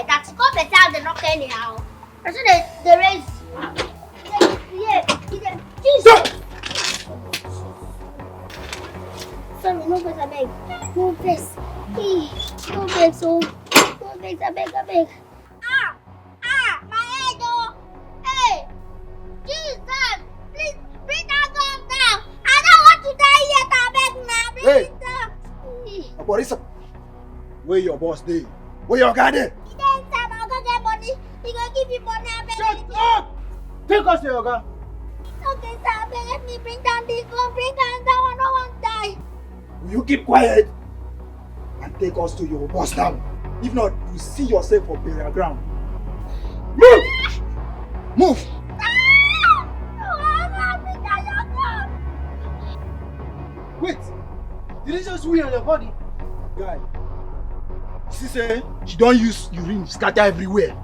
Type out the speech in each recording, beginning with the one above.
That's got better than not anyhow. I said the race. Yeah. Jesus. Sorry, no face, I beg. No face. Hey, no face, oh. No face, I beg. My head, oh. Hey, Jesus, please bring that gun down. I don't want to die yet, I beg now. Bring it down. Borisa, where your boss dey? Where your guy dey? He dey inside, I'll go get money. He gonna give you money, I beg. Shut up! Take us to your guy. Okay, sir, I beg, let me bring down this gun. Bring down that one, I don't want to die. Will you keep quiet and take us to your boss now? If not, you see yourself for burial ground. Move! Move! Wait! Did it just wee on your body? Guy, she say she don't use urine scatter everywhere.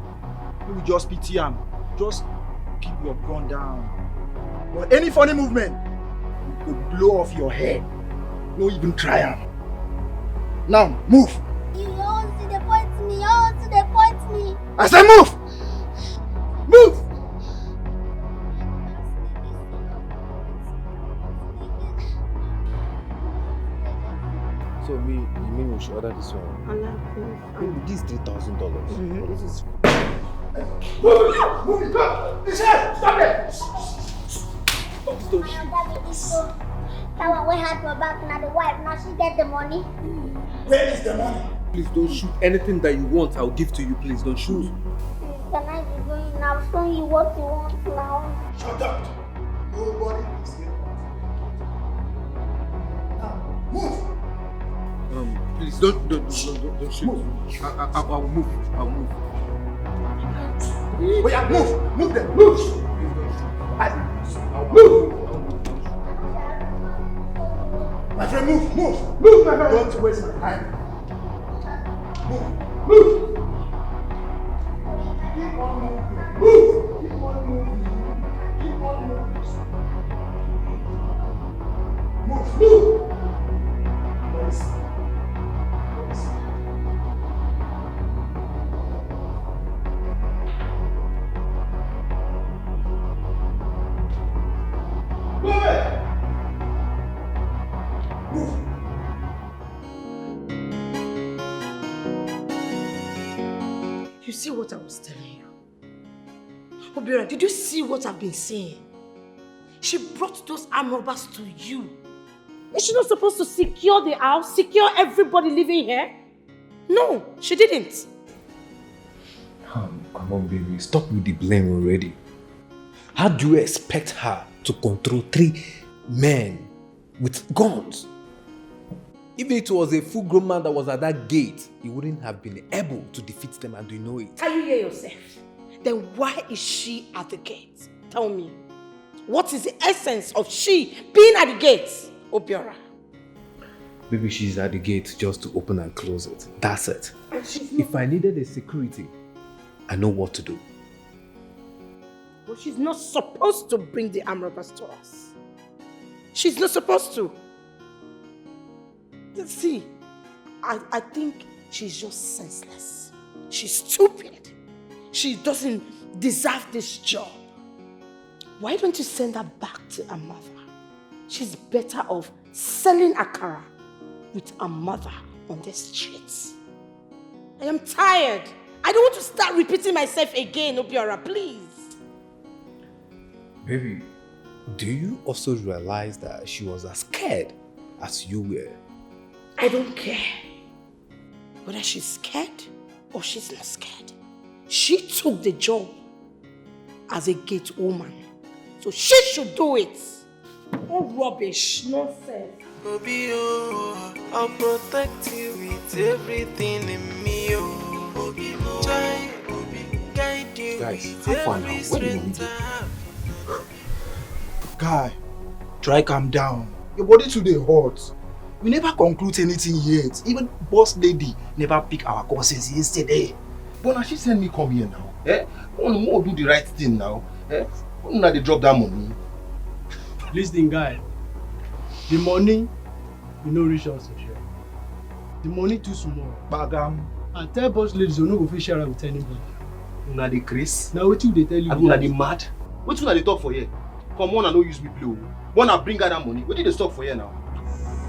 You will just pity him. Just keep your gun down. But any funny movement, you could blow off your head. No even try him. Now, move! You all see the point me. I said move! Move! So you mean we should order this one? Maybe this $3,000. This is... Move it! Go! Stop it! That one we had for back now, the wife, now she get the money. Where is the money? Please don't shoot. Anything that you want, I'll give to you. Please don't shoot. Can I be going now? Show you what you want now. Shut up! Nobody is here. Now, move! Please don't shoot. Move. I'll move. Oh yeah, move! Move them! Move! I'll move! My friend, move! Move, my friend! Don't waste my time. Move! Keep on moving. Move! You see what I was telling you? Obio, did you see what I've been saying? She brought those armed robbers to you. Is she not supposed to secure the house, secure everybody living here? No, she didn't. Come on, baby. Stop with the blame already. How do you expect her to control 3 men with guns? If it was a full-grown man that was at that gate, he wouldn't have been able to defeat them, and you know it. Can you hear yourself? Then why is she at the gate? Tell me. What is the essence of she being at the gate, Obiora? Maybe she's at the gate just to open and close it. That's it. If I needed a security, I know what to do. But she's not supposed to bring the armed robbers to us. She's not supposed to. See, I think she's just senseless. She's stupid. She doesn't deserve this job. Why don't you send her back to her mother? She's better off selling akara with her mother on the streets. I am tired. I don't want to start repeating myself again, Obiora, please. Baby, do you also realize that she was as scared as you were? I don't care whether she's scared or she's not scared. She took the job as a gate woman, so she should do it. Oh, rubbish, nonsense. Obio, I'll protect you with everything in me. Obio, guide you. Guys, how far now? Where do you want Guy, try calm down. Your body today hot. We never conclude anything yet. Even boss lady never pick our courses yesterday. But now she send me come here now. Want to do the right thing now. Want to drop that money. Listen, guy. The money will not reach us for sure. The money too small. Bagam. And tell boss ladies you no go fit share am with anybody. Una dey craze? Now wetin dey tell you? Una dey mad? Wetin una dey talk for here? Come on, I no use me play. Wanna bring her that money? Wetin dey talk for here now?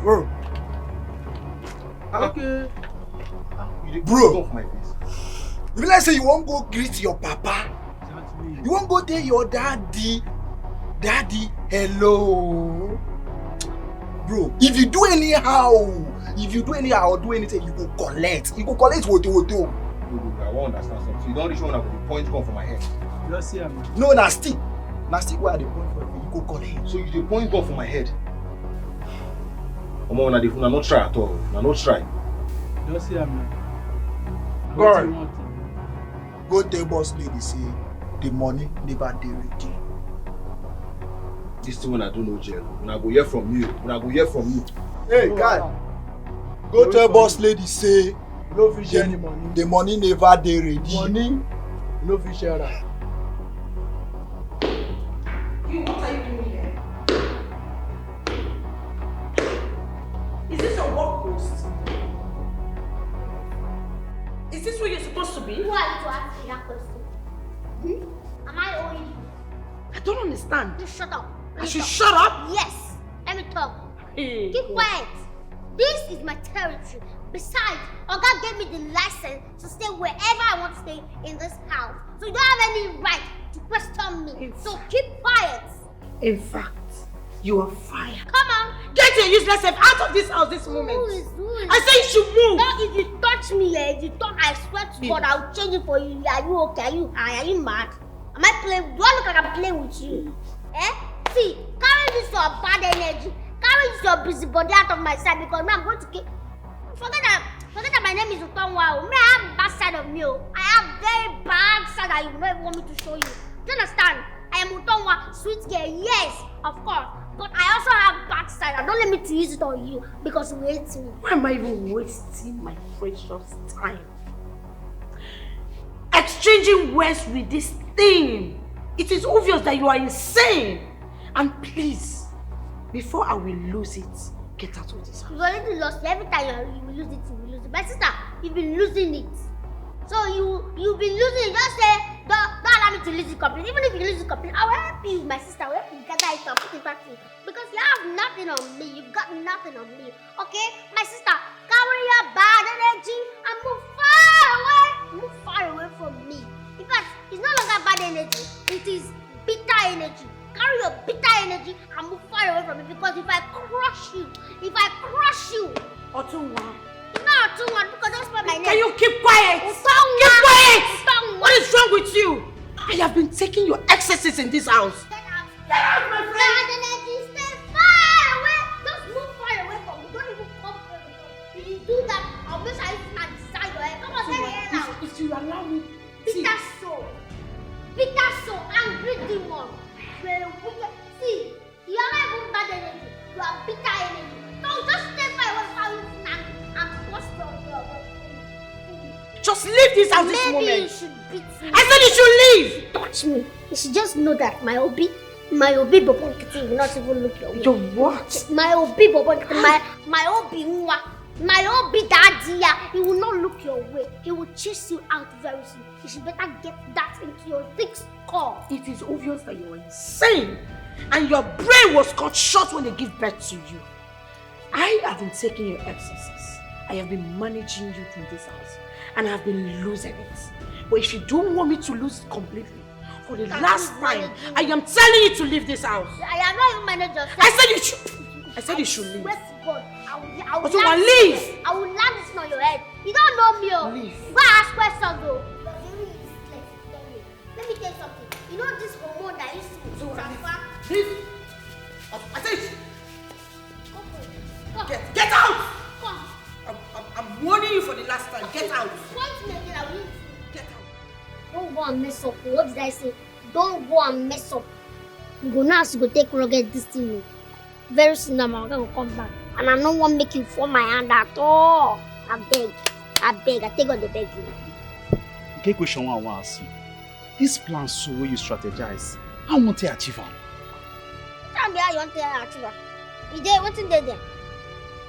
Bro. Okay. You dey Bro. come for my face. You like say you won't go greet your papa? Exactly. You won't go tell your daddy, hello? Bro, if you do anyhow or do anything, you go collect. You go collect what. I won't understand something. You don't reach one of the point come for my head. Just see am. No, na stick where the point for you go collect. So you the point come for my head. Come on, una not try at all. Una not try. Just see am now. God. Wetin you want? Go tell boss lady say the money never dey ready. This thing when I do no jail. When I go hear from you. Hey, guy. Go tell boss lady say You no fit share any money. the money never dey ready. Money, you no fit share am. What are you doing here? Is this your work post? Is this where you're supposed to be? Who are you to ask me that question? Am I owing you? I don't understand. You shut up. I should shut up? Yes. Let me talk. Hey. Keep quiet. This is my territory. Besides, Oga gave me the license to stay wherever I want to stay in this house. So you don't have any right to question me. So keep quiet. In fact, you are fired. Come on. Get your useless self out of this house this moment. Who is? I say you should move. No, if you touch me, if you talk, I swear to God, I'll change it for you. Are you okay? Are you high? Are you mad? Am I playing? Do I look like I'm playing with you? See, carry this your bad energy. Carry this your busybody out of my sight because now I'm going to keep. Forget that my name is Utonwa. May I have bad side of me? I have very bad side that you don't want me to show you. Do you understand? I am Utonwa, sweet girl, yes, of course. But I also have bad side. Don't let me to use it on you because you hate me. Why am I even wasting my precious time? Exchanging words with this thing. It is obvious that you are insane. And please, before I will lose it, get out of this house. You've already lost it. Every time you will lose it, you will lose it. My sister, you've been losing it. So you've been losing it. Just say, don't allow me to lose it completely. Even if you lose it completely, I will help you, my sister. I will help you gather it and put it back to you. Because you have nothing on me. You've got nothing on me. Okay? My sister, carry your bad energy and move far away. Move far away from me. In fact, it's no longer bad energy. It is bitter energy. Carry your bitter energy and move far away from me. Because if I crush you, Utonwa. no, Utonwa, because don't spell my name. Can you keep quiet? Utonwa. Keep quiet! Utonwa. What is wrong with you? I have been taking your excesses in this house. Get out, my friend. Bad energy, stay far away. Just move far away from me. Don't even come for me. If you do that, I'll make sure I decide your head. Come on, get your head out. If you allow me, Bitter soul, angry demon. Very wicked. See, you are not even bad energy. You are bitter energy. Don't just stay far away from me and bust your just leave this house this Maybe moment. you should beat me. I said you should leave. Touch me. You should just know that my Obi Bobon will not even look your way. Your what? My Obi Bobon, my Obi Nwa, my Obi Daddy, he will not look your way. He will chase you out very soon. You should better get that into your thick skull. It is obvious that you are insane and your brain was cut short when they give birth to you. I have been taking your excesses. I have been managing you in this house and I have been losing it. But if you don't want me to lose it completely, for the last time, I am telling you to leave this house. I am not even managing yourself. I said you should leave. Swear to God, I will But you land will this leave. I will land this on your head. You don't know me, oh. Leave. Go ask questions, though. You're very useless. Let me tell you something. You know this hormone that used to transfer? Leave. I said Come. get out. Come. I'm warning you for the last time. Get out. Point me again, I will. Get out. Don't go and mess up. What did I say? Don't go and mess up. You go now to go take rugged this thing. Very soon I'm gonna come back. And I don't want to make you fall my hand at all. I beg. I take on the beg you. Okay, question one I want to ask you. This plan so where you strategize, how want to achieve it? Tell me how you want to achieve it. You did what's in there?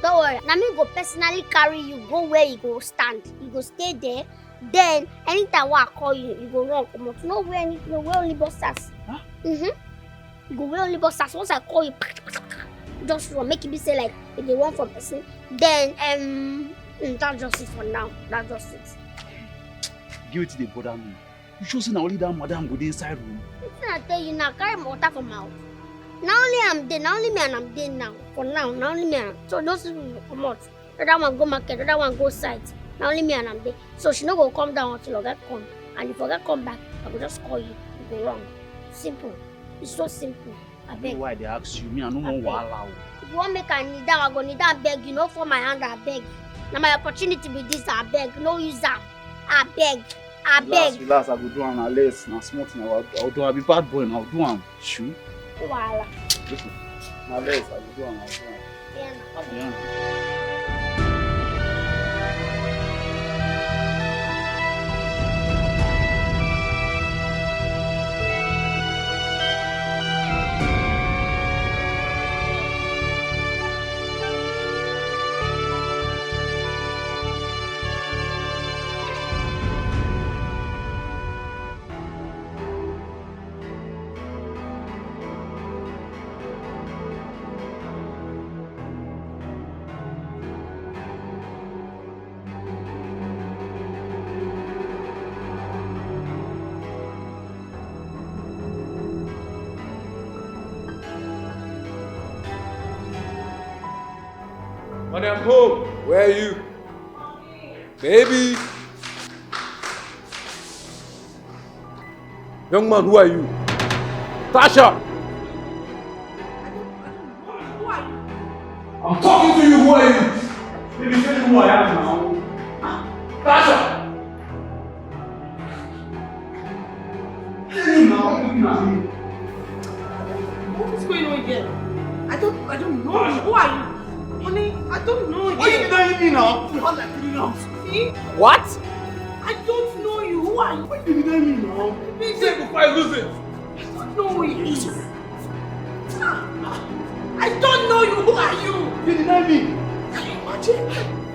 Don't worry. Now me go personally carry you, go where you go stand. You go stay there. Then anytime I call you, you go run. Come on. No where anything, no where only busters. Huh? You go where only busters. Once I call you, just run. Make it be say like if they want from person. Then that's just it for now. That's just it. Guilty they bother me. You sure say na only that madam go dey inside room? I tell you now, carry my water from out. Now only I'm there, now only me and I'm there now. For now, now only me and so those people will come out. The other one go market, the other one go site. Now only me and I'm there. So she no go come down until I come. And if I come back, I will just call you. You go wrong. Simple. It's so simple. I beg. Why they ask you? Me, I no want wahala. If you want make I kneel down, I go kneel down beg. You know, for my hand, I beg. Now my opportunity be this, I beg. No use that. I beg. I beg. Relax, I go do am na less, na small thing. I'll do. I'll be bad boy and I'll do am. Shoo. Wahala. Listen, na less, I go do am. Yeah. Yeah. Money, I'm home. Where are you? Baby. Young man, who are you? Tasha! Who are you? I'm talking to you, who are you? Baby, tell me who I am now. Tasha! Tell me now, I'm looking at you. What is going on here? I don't know you. Who are you? Honey, I don't know you. Why you denying me now? You have like 3 rounds. See? What? I don't know you. Who are you? Why you denying me now? Say before I lose it. I don't know who he is. I don't know you. Who are you? You deny me. Can you imagine?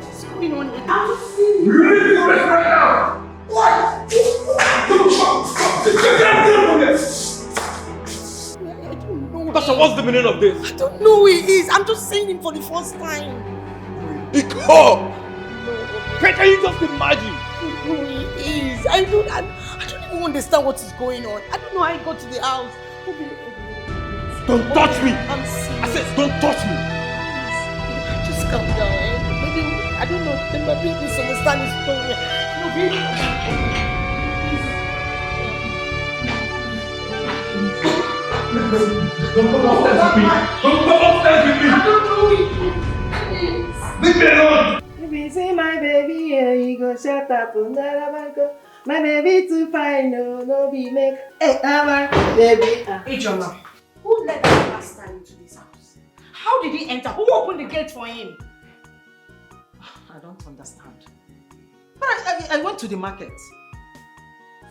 What's going on here? You really do this right now. What? Don't stop. Tasha, what's the meaning of this? I don't know who he is. I'm just saying him for the first time. Because can you just imagine? I don't know who he is. I don't even understand what is going on. I don't know how he got to the house. Don't touch me. I'm serious. I said, don't touch me. Please, just calm down. Maybe, I don't know, there might be misunderstanding story. No, baby. Don't come upstairs with me. Don't come upstairs with me. I don't know who he is. Leave me alone. If you say my baby, yeah, you go shut up. My baby too fine, no be make. Hey, my baby. Hey, Jonah, who let that bastard into this house? How did he enter? Who opened the gate for him? I don't understand. But I went to the market.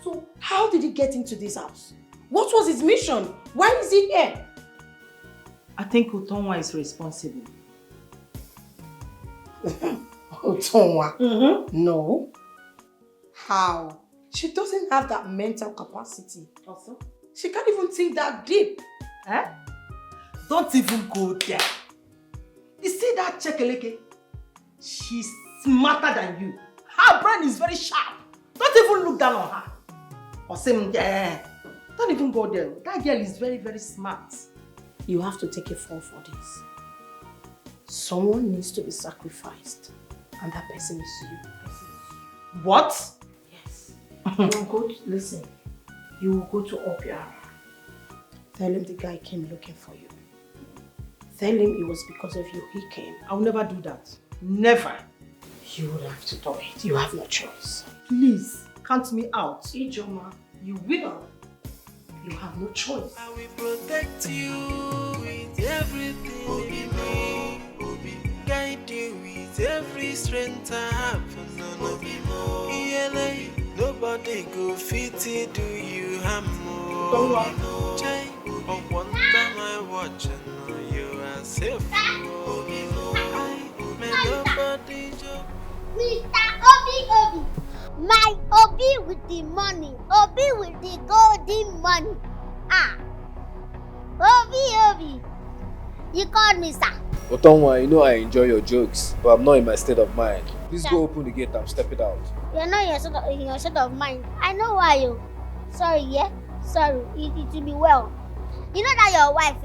So, how did he get into this house? What was his mission? Why is he here? I think Utonwa is responsible. Utonwa? No. How? She doesn't have that mental capacity. Also? She can't even think that deep. Eh? Don't even go there. You see that Chekeleke? She's smarter than you. Her brain is very sharp. Don't even look down on her. Or say, yeah. Don't even go there. That girl is very, very smart. You have to take a fall for this. Someone needs to be sacrificed. And that person is you. What? Yes. You will go to, listen. You will go to Obio. Tell him the guy came looking for you. Tell him it was because of you he came. I will never do that. Never. You would have to do it. You have no choice. Please, count me out. Ijoma, You will. you have no choice. I will protect you with everything in me. Guide you with every strength I have. Nobody go fit to do you harm. Jai, one time I watch and you are safe. not a joke. Mr. Obi. My Obi with the money. Obi with the golden money. Obi. You called me, sir. Utonwa, you know I enjoy your jokes, but I'm not in my state of mind. Please go open the gate, I'm stepping out. You're not in your state of mind. I know why you. Sorry, yeah? Sorry. It will be well. You know that your wife,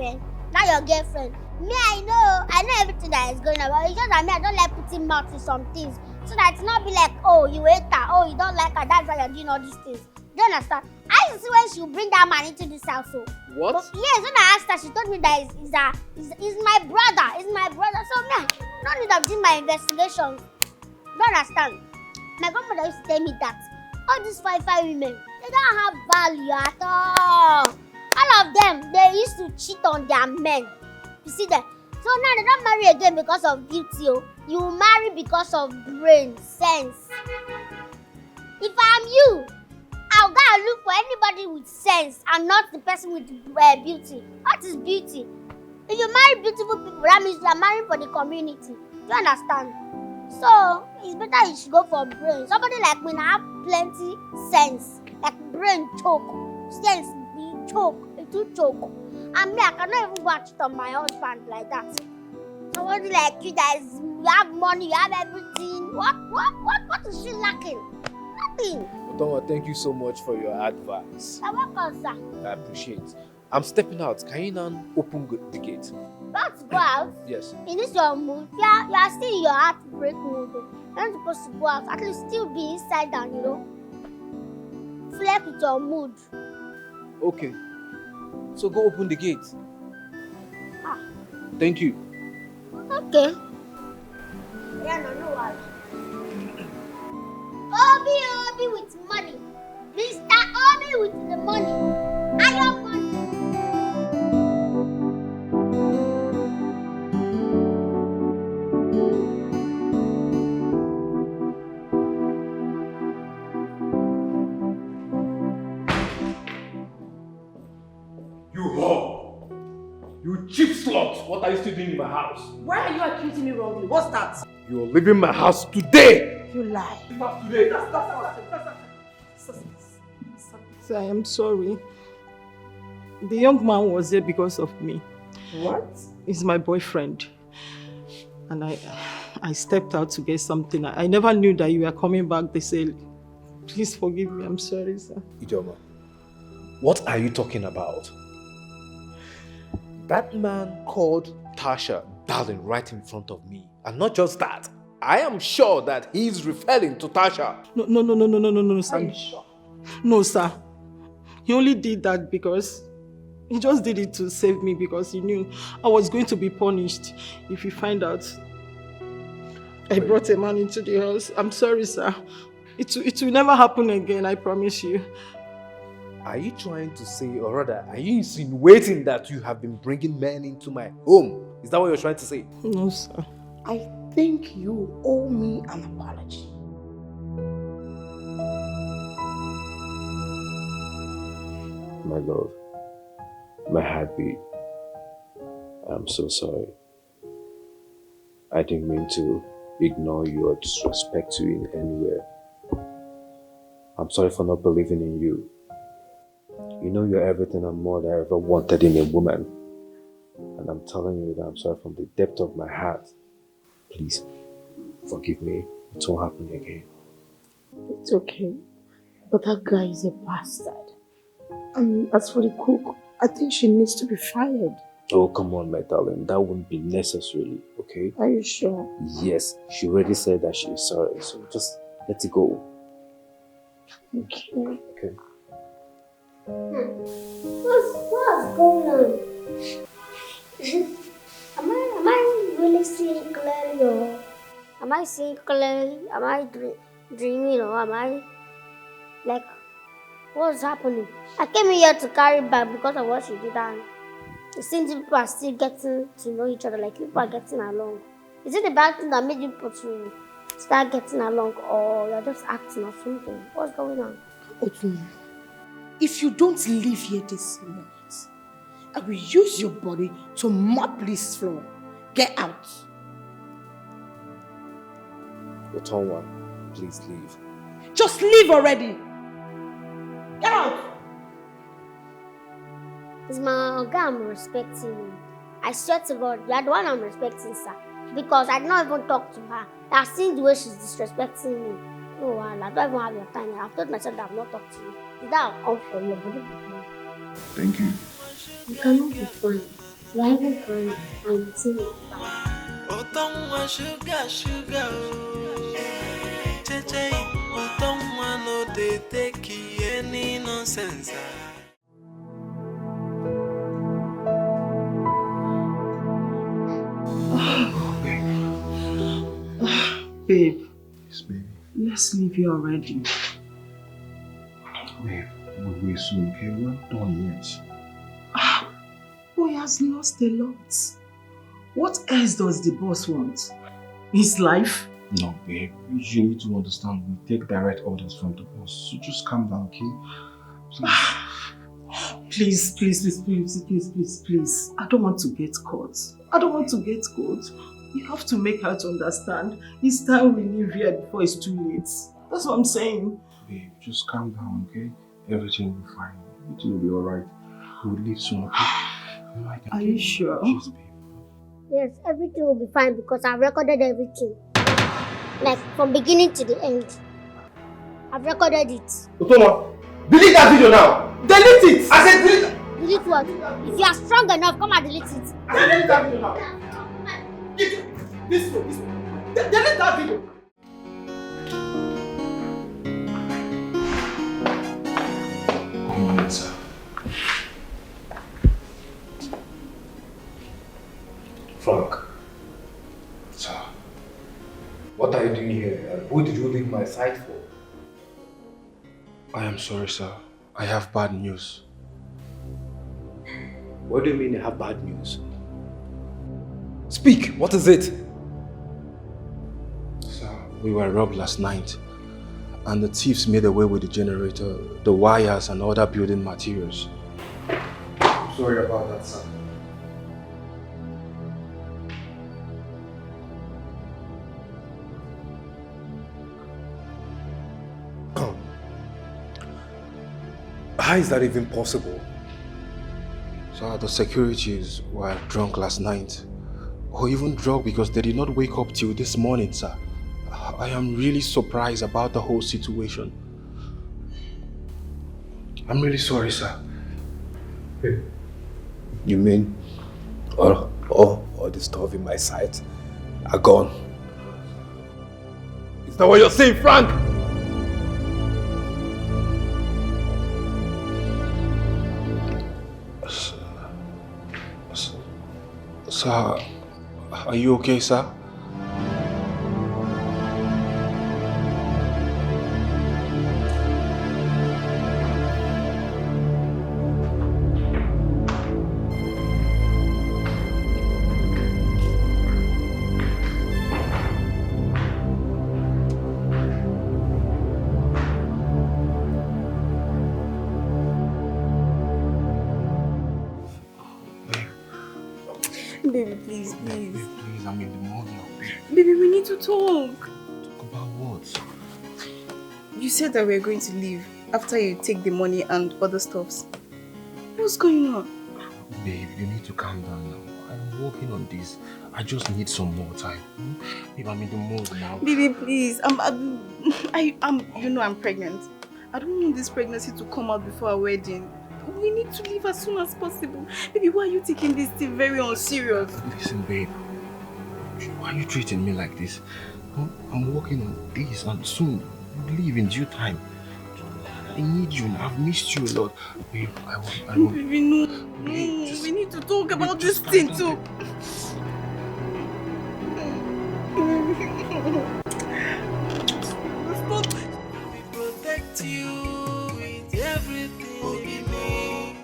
that your girlfriend. Me, I know everything that is going on. But it's just that me, I don't like putting mouth in some things. So that it's not be like, oh, you hate her, oh, you don't like her, that's why you're doing all these things. Do you understand? I used to see when she would bring that man into this household. What? But yes, when I asked her, she told me that is my brother. It's my brother. So me, no need of doing my investigations. Do you understand? My grandmother used to tell me that all these five women, they don't have value at all. All of them, they used to cheat on their men. You see that? So now they don't marry again because of beauty. You marry because of brain, sense. If I'm you, I'll go and look for anybody with sense and not the person with beauty. What is beauty? If you marry beautiful people, that means you are marrying for the community. Do you understand? So it's better you should go for brain. Somebody like me now have plenty sense. Like brain choke. Sense be choke. It will choke. And me, I cannot even go and cheat on my husband like that. Somebody like you that is, you have money, you have everything. What is she lacking? Nothing. Utonwa, thank you so much for your advice. You're welcome, sir. I appreciate it. I'm stepping out. Can you now open the gate? Let's go out. Yes. In this your mood, you are still in your heartbreak mood. You're not supposed to go out. At least still be inside down, Flex with your mood. Okay. So go open the gate. Thank you. Okay. Yeah, no worry. Obi with money. Mr. Obi with the money. I have money. You whore! You cheap slut! What are you still doing in my house? Why are you accusing me wrongly? What's that? You are leaving my house today! You lie. Not today! Sir, I am sorry. The young man was there because of me. What? He's my boyfriend. And I stepped out to get something. I never knew that you were coming back. They said, please forgive me. I'm sorry, sir. Ijoma, what are you talking about? That man called Tasha darling right in front of me. And not just that, I am sure that he's referring to Tasha. No, sir. Are you sure? No, sir. He only did that because he just did it to save me because he knew I was going to be punished if he find out I brought a man into the house. I'm sorry, sir. It will never happen again, I promise you. Are you trying to say, or rather, are you insinuating that you have been bringing men into my home? Is that what you're trying to say? No, sir. I think you owe me an apology. My love, my heartbeat, I'm so sorry. I didn't mean to ignore you or disrespect you in any way. I'm sorry for not believing in you. You know you're everything and more than I ever wanted in a woman. And I'm telling you that I'm sorry from the depth of my heart. Please, forgive me. It won't happen again. It's okay. But that guy is a bastard. And as for the cook, I think she needs to be fired. Oh, come on, my darling. That wouldn't be necessary, okay? Are you sure? Yes, she already said that she's sorry. So just let it go. Okay. Okay. What's going on? Am I really seeing clearly, or am I seeing clearly? Am I dreaming, or am I like, what's happening? I came here to carry back because of what she did, and it seems people are still getting to know each other, like people are getting along. Is it the bad thing that made you people to start getting along, or you're just acting or something? What's going on? Utonwa, if you don't leave here this minute, I will use your body to mop this floor. Get out. Utonwa, please leave. Just leave already. Get out. It's my Oga I'm respecting. I swear to God, you are the one I'm respecting, sir. Because I did not even talk to her. I've seen the way she's disrespecting me. Oh, I don't even have your time. I've told myself that I've not talked to you. That will come from your body. Thank you. You cannot be fine. You are even fine. I'm seeing you fine. Utonwa sugar, sugar, oh. Cheche, Utonwa no dey take any nonsense. Babe, Yes, baby. let's leave here already. Babe, we'll wait soon, okay? We're not done yet. Boy has lost a lot. What else does the boss want? His life? No, babe. You need to understand. We take direct orders from the boss. So just calm down, okay? Please. Please. I don't want to get caught. You have to make her to understand. It's time we leave here before it's too late. That's what I'm saying. Babe, just calm down, okay? Everything will be fine. Everything will be alright. We'll leave soon, okay? Are you sure? Yes, babe. Yes, everything will be fine because I've recorded everything. Like, from beginning to the end. I've recorded it. Utonwa, delete that video now. Delete it! I said delete that. Delete what? If you are strong enough, come and delete it. I said delete that video now. This way. Delete that video. Come on, sir. Frank, Sir. what are you doing here? And who did you leave my side for? I am sorry, sir. I have bad news. What do you mean you have bad news? Speak, what is it? Sir, we were robbed last night. And the thieves made away with the generator, the wires and other building materials. I'm sorry about that, sir. How is that even possible? Sir, the securities were drunk last night. Or even drunk because they did not wake up till this morning, sir. I am really surprised about the whole situation. I'm really sorry, sir. You mean all the stuff in my site are gone? Is that what you're saying, Frank? Sir, are you okay, sir? Baby, please. Please, I'm in the mood now, babe. Baby, we need to talk. Talk about what? You said that we were going to leave after you take the money and other stuffs. What's going on? Babe, you need to calm down now. I'm working on this. I just need some more time. Babe, I'm in the mood now. Baby, please. I'm pregnant. I don't want this pregnancy to come out before our wedding. We need to leave as soon as possible. Baby, why are you taking this thing very unserious? Listen, babe. Why are you treating me like this? I'm working on this and soon we'll leave in due time. I need you now. I've missed you a lot. Babe, I want. Baby, no. Babe, We need to talk about this thing too. We protect you with everything we need.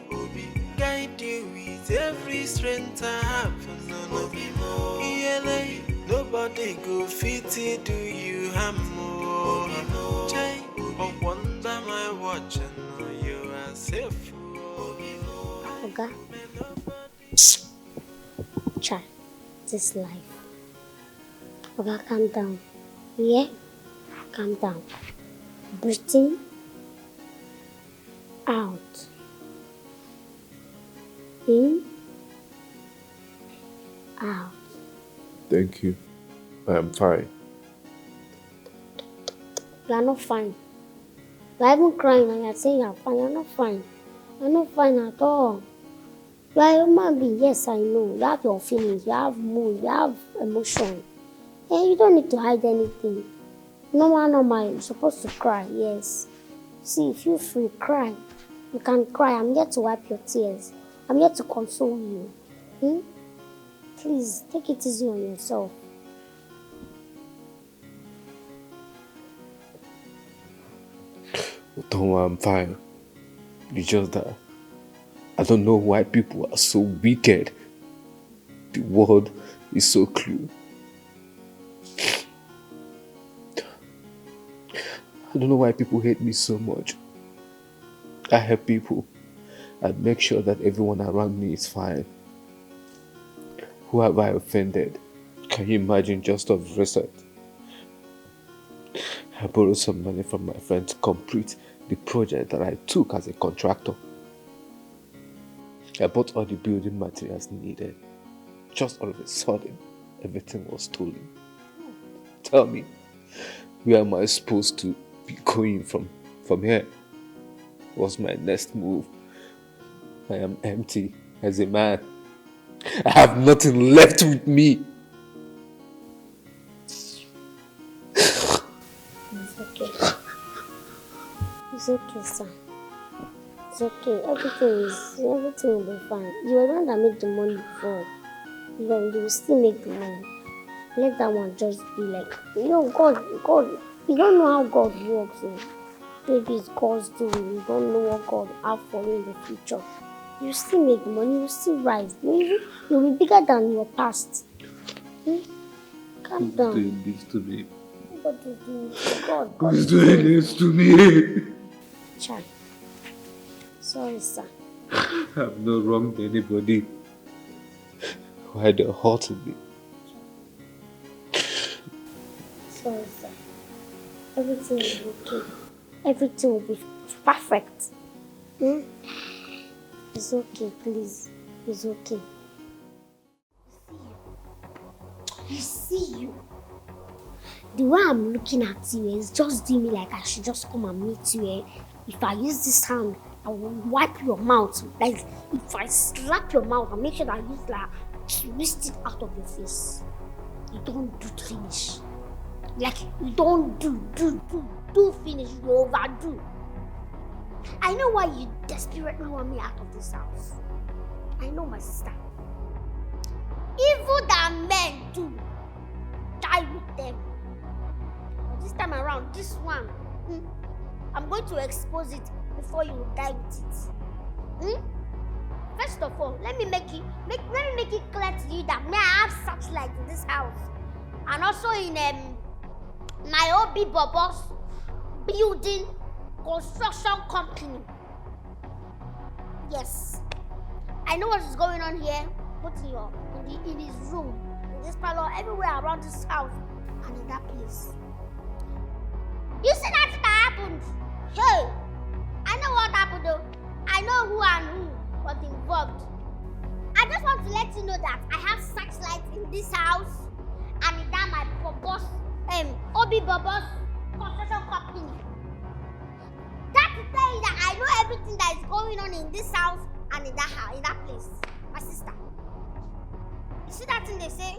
Guide you with every strength I have. Nobody go fit to do you harm more. Jay, I wonder my watch and you are safe. Oga. Child, this life. Oga, calm down. Yeah? Calm down. Breathe in. Out. In. Out. Thank you. I am fine. You are not fine. You are even crying and you are saying you are fine. You are not fine. You are not fine at all. You are a human being. Yes, I know. You have your feelings. You have mood. You have emotion. And you don't need to hide anything. Normal. You're supposed to cry. Yes. See, feel free. Cry. You can cry. I'm here to wipe your tears. I'm here to console you. Please, take it easy on yourself. Utonwa, I'm fine. It's just that I don't know why people are so wicked. The world is so cruel. I don't know why people hate me so much. I help people and make sure that everyone around me is fine. Who have I offended? Can you imagine just of recent? I borrowed some money from my friend to complete the project that I took as a contractor. I bought all the building materials needed. Just all of a sudden, everything was stolen. Tell me, where am I supposed to be going from here? What's my next move? I am empty as a man. I have nothing left with me. It's okay. It's okay, son. It's okay. Everything will be fine. You were the one that made the money before. You will still make the money. Let that one just be like, God, you don't know how God works. Maybe it's God's doing. You don't know what God has for you in the future. You still make money, you still rise. You'll be bigger than your past. Calm down. Who's doing this to me? Nobody's doing this. God. Who's doing this to me? Child. Sorry, sir. I've not wronged anybody. Why they hurting me? Sorry, sir. Everything will be okay. Everything will be perfect. It's okay, please. It's okay. You see. The way I'm looking at you is just doing me like I should just come and meet you. If I use this hand, I will wipe your mouth. Like, if I slap your mouth, I'll make sure that I use like twist it out of your face. You don't do finish. Like, you don't do finish. You overdo. I know why you desperately want me out of this house. I know, my sister. Evil that men do, die with them. But this time around, this one, I'm going to expose it before you die with it. First of all, let me make it clear to you that may I have searchlight in this house, and also in my Obio's building construction company. Yes, I know what is going on here. Both in his room, in this parlor, everywhere around this house, and in that place. You see that happened? Hey, I know what happened though. I know who and who was involved. I just want to let you know that I have searchlight in this house, and in that my Obio's construction company. That to tell you that I know everything that is going on in this house and in that place. My sister. You see that thing they say?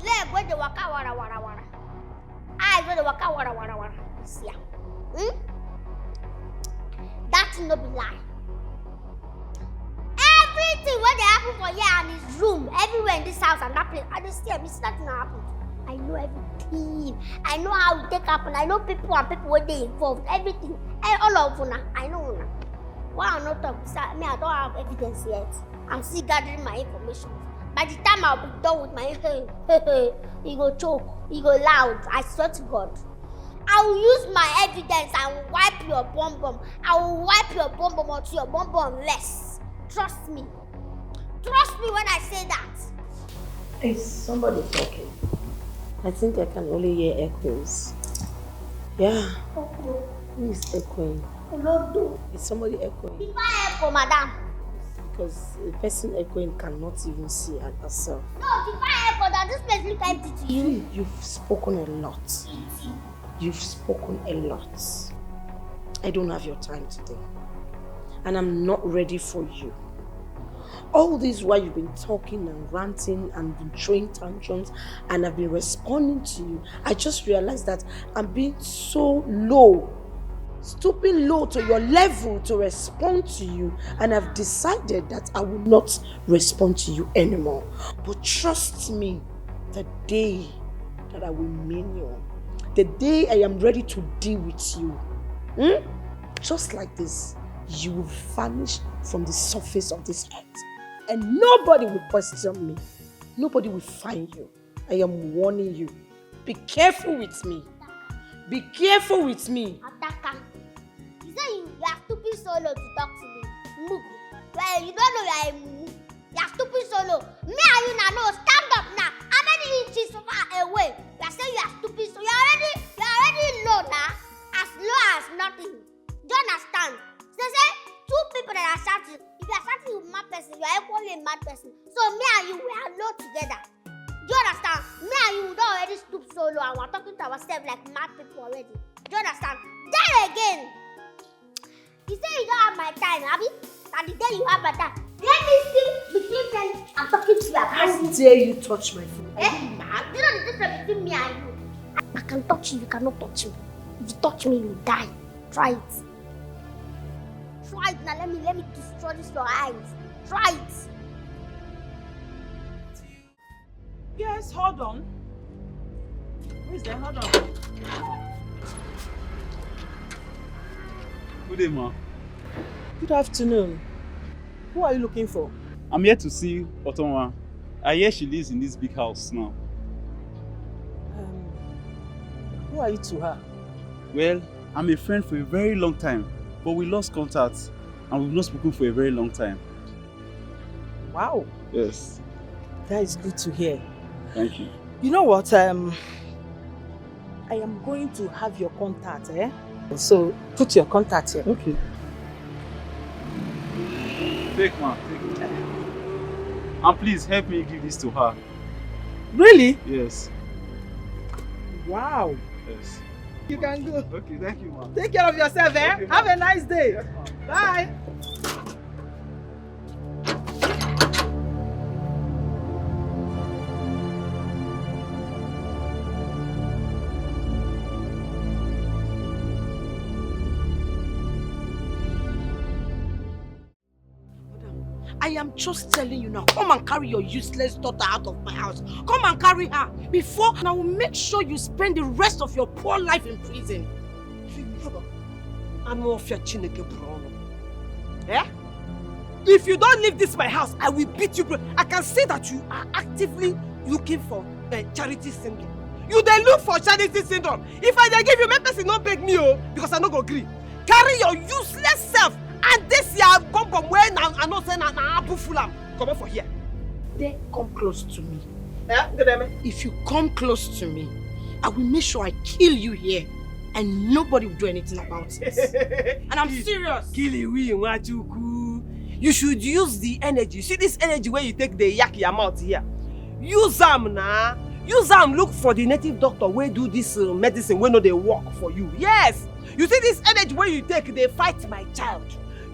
Leg where they waka wara wara wara. Eyes where they waka wara wara wara. You see ya? That thing no be lie. Everything where they happen for here and his room, everywhere in this house and that place, I just see that thing happen. I know everything. I know how it take happen. I know people and people where they involved. Everything. All of them. I know una. Why I'm not talking? Me, I don't have evidence yet. I'm still gathering my information. By the time I'll be done with my you go choke, you go loud. I swear to God. I will use my evidence and wipe your bum bum. I will wipe your bum bum until your bum bum less. Trust me. Trust me when I say that. Is somebody talking? I think I can only hear echoes. Yeah. Who is echoing? Is somebody echoing? If I echo, madam. Because the person echoing cannot even see herself. No, if I echo, that this place look empty to you. You've spoken a lot. You've spoken a lot. I don't have your time today. And I'm not ready for you. All this while you've been talking and ranting and been throwing tantrums and I've been responding to you, I just realized that I'm being so low, stooping low to your level to respond to you, and I've decided that I will not respond to you anymore. But trust me, the day that I will mean you, the day I am ready to deal with you, just like this, you will vanish from the surface of this earth. And nobody will question me. Nobody will find you. I am warning you. Be careful with me. Be careful with me. Ataka. You say you are stupid solo to talk to me. Mugu. Well, you don't know you are a mugu. You are stupid solo. Me and you now know. Stand up now. How many inches far away? You are saying you are stupid solo. You are already low now. As low as nothing. Do you understand? They say two people that are shouting. If you are shouting with a mad person, you are equally a mad person. So me and you, we are low together. Do you understand? Me and you don't already stoop so low and we're talking to ourselves like mad people already. Do you understand? Then again, you say you don't have my time, Abby? And the day you have my time, let me see between them and talking to your person. How dare you touch my phone? Eh? You know the difference between me and you? I can touch you, you cannot touch me. If you touch me, you die. Try it. Try it now, let me destroy this your eyes. Try it. Yes, hold on. Who is there? Hold on. Good day, ma. Good afternoon. Who are you looking for? I'm here to see Utonwa. I hear she lives in this big house now. Who are you to her? Well, I'm a friend for a very long time, but we lost contact and we've not spoken for a very long time. Wow. Yes. That is good to hear. Thank you. You know what? I am going to have your contact, eh? So put your contact here. Okay. Take, ma. Take it. And please help me give this to her. Really? Yes. Wow. Yes. You can go. Okay, thank you, ma. Take care of yourself, eh? Okay, have a nice day. Yes, bye. I am just telling you now, come and carry your useless daughter out of my house. Come and carry her before, and I will make sure you spend the rest of your poor life in prison. I'm off your chineke brono. Eh? If you don't leave this my house, I will beat you. I can see that you are actively looking for charity syndrome. You then look for charity syndrome. If I dey give you, make person not beg me, oh, because I no go agree. Carry your useless self. And this year, come from where I know say na abu fulam. Come on for here. They come close to me. Yeah, if you come close to me, I will make sure I kill you here, and nobody will do anything about it. And I'm serious. You should use the energy. See this energy where you take the yak your mouth here. Use them now. Use them. Look for the native doctor where do this medicine when no they work for you. Yes. You see this energy where you take, they fight my child.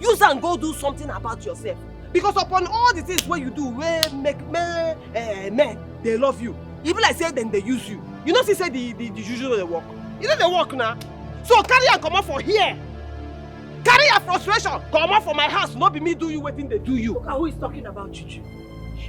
Use and go do something about yourself. Because upon all the things where you do, where make men, they love you. Even like say then they use you. You know, she say the usual they work. You know they work now. So carry and come out for here. Carry your frustration. Come out for my house. Not be me do you waiting they do you. Look at who is talking about juju.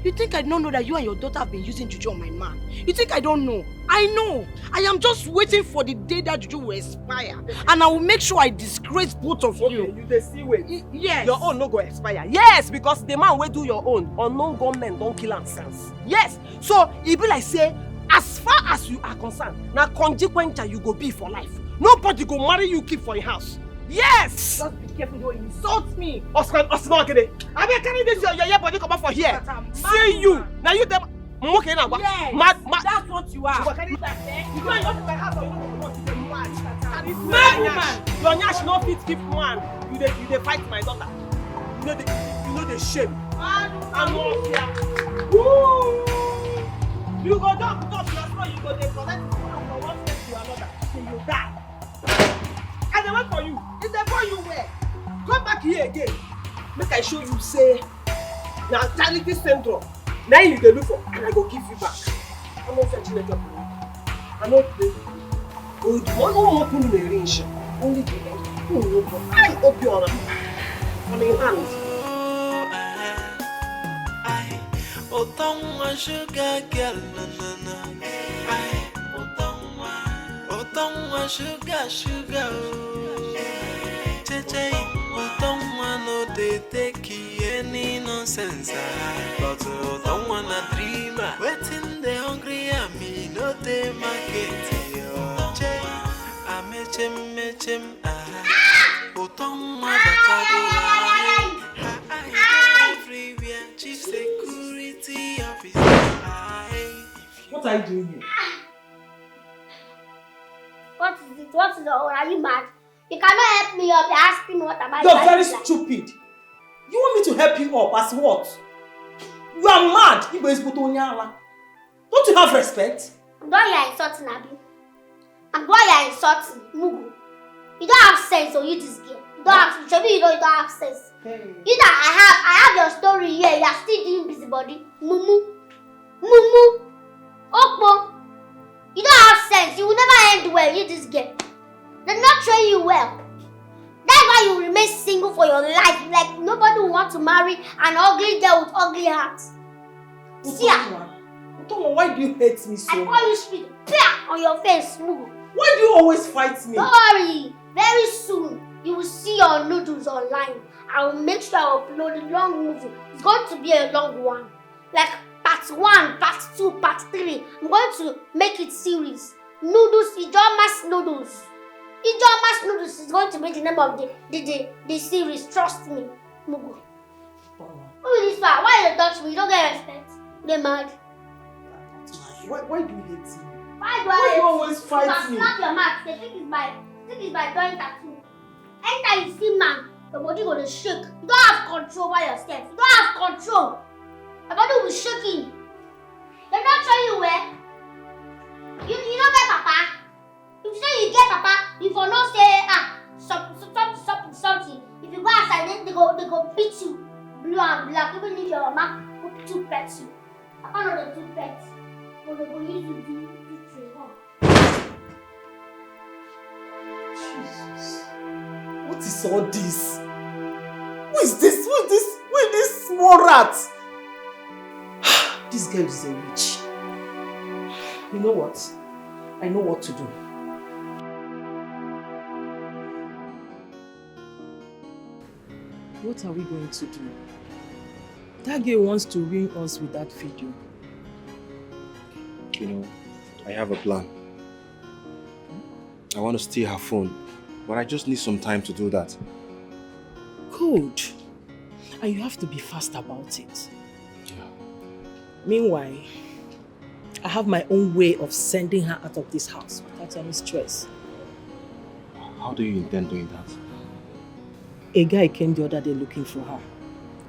You think I don't know that you and your daughter have been using juju on my man? You think I don't know? I know. I am just waiting for the day that juju will expire. And I will make sure I disgrace both of you. You they see wait. Yes. Your own no go expire. Yes, because the man will do your own. Unknown gunmen don't kill and sense. Yes. So it be like say, as far as you are concerned, now consequential you go be for life. Nobody go marry you keep for your house. Yes! Just be careful, don't insult me. Oscar, I be carry this your body come out for here. See you. Now you them. Nwokoye na agba. Yes, that's what you are. You go carry that, eh? You go and go to my house or you no go want to be mad. Mad woman. Your nyash no fit keep man. You dey fight my daughter. You know the shame. I'm not here. Woo! You go jump na so you go dey collect from one step to another till you die. I dey wait for you. Is dey for you where? Come back here again. Make I show you say na Charity syndrome. Now you dey look for and I go give you back. I'm not fetching it up. I'm not playing. Good one more thing in the range. Only the end. I Obio on your hands. Utonwa sugar girl na na na. Utonwa sugar oh. Cheche Utonwa no dey take any nonsense but Utonwa na dreamer. Waiting the hungry me no dey market yo. Che amechem Utonwa batago everywhere chief security officer. What are you doing here? What is it? What is the order? Are you mad? You cannot help me up. You're asking me what am I You're very stupid. You want me to help you up as what? You are mad. Don't you have respect? I'm glad you're insulting, Abi. I'm glad you're insulting, Mugu. You don't have sense, or you this girl. You don't have sense. You don't have sense. Hey. You know, I have your story here. You're still doing busybody. Mumu. Okpo. You don't have sense. You will never end well, you this girl. They're not train you well. That's why you remain single for your life. Like nobody will want to marry an ugly girl with ugly heart. See ya. Utonwa, why do you hate me so much? I call you street on your face, Mugu. Why do you always fight me? Don't worry. Very soon, you will see your noodles online. I will make sure I upload a long movie. It's going to be a long one. Like part 1, part 2, part 3. I'm going to make it series. Noodles, Ijoma's Noodles. Ijoma's Noodles is going to be the name of the series. Trust me, Mugu. Who is this one? Why you touch me? You don't get respect. Get mad. Why do you hate me? Why do you always fight me? Snap your mouth. The thing is by drawing tattoo. Anytime you see man, your body gonna shake. You don't have control over yourself. You don't have control. Your body will be shaking. They're not showing you where. You don't get papa. If you say you get papa, you for not say something. If you go outside, then they go beat you. Blue and black. Even if your mama put 2 pets you. I can't know the 2 pets. But they go use you to do 3. Jesus. What is all this? Who is this? Who is this small rat? This girl is a witch. You know what? I know what to do. What are we going to do? That girl wants to ring us with that video. You know, I have a plan. I want to steal her phone, but I just need some time to do that. Good. And you have to be fast about it. Yeah. Meanwhile, I have my own way of sending her out of this house without any stress. How do you intend doing that? A guy came the other day looking for her,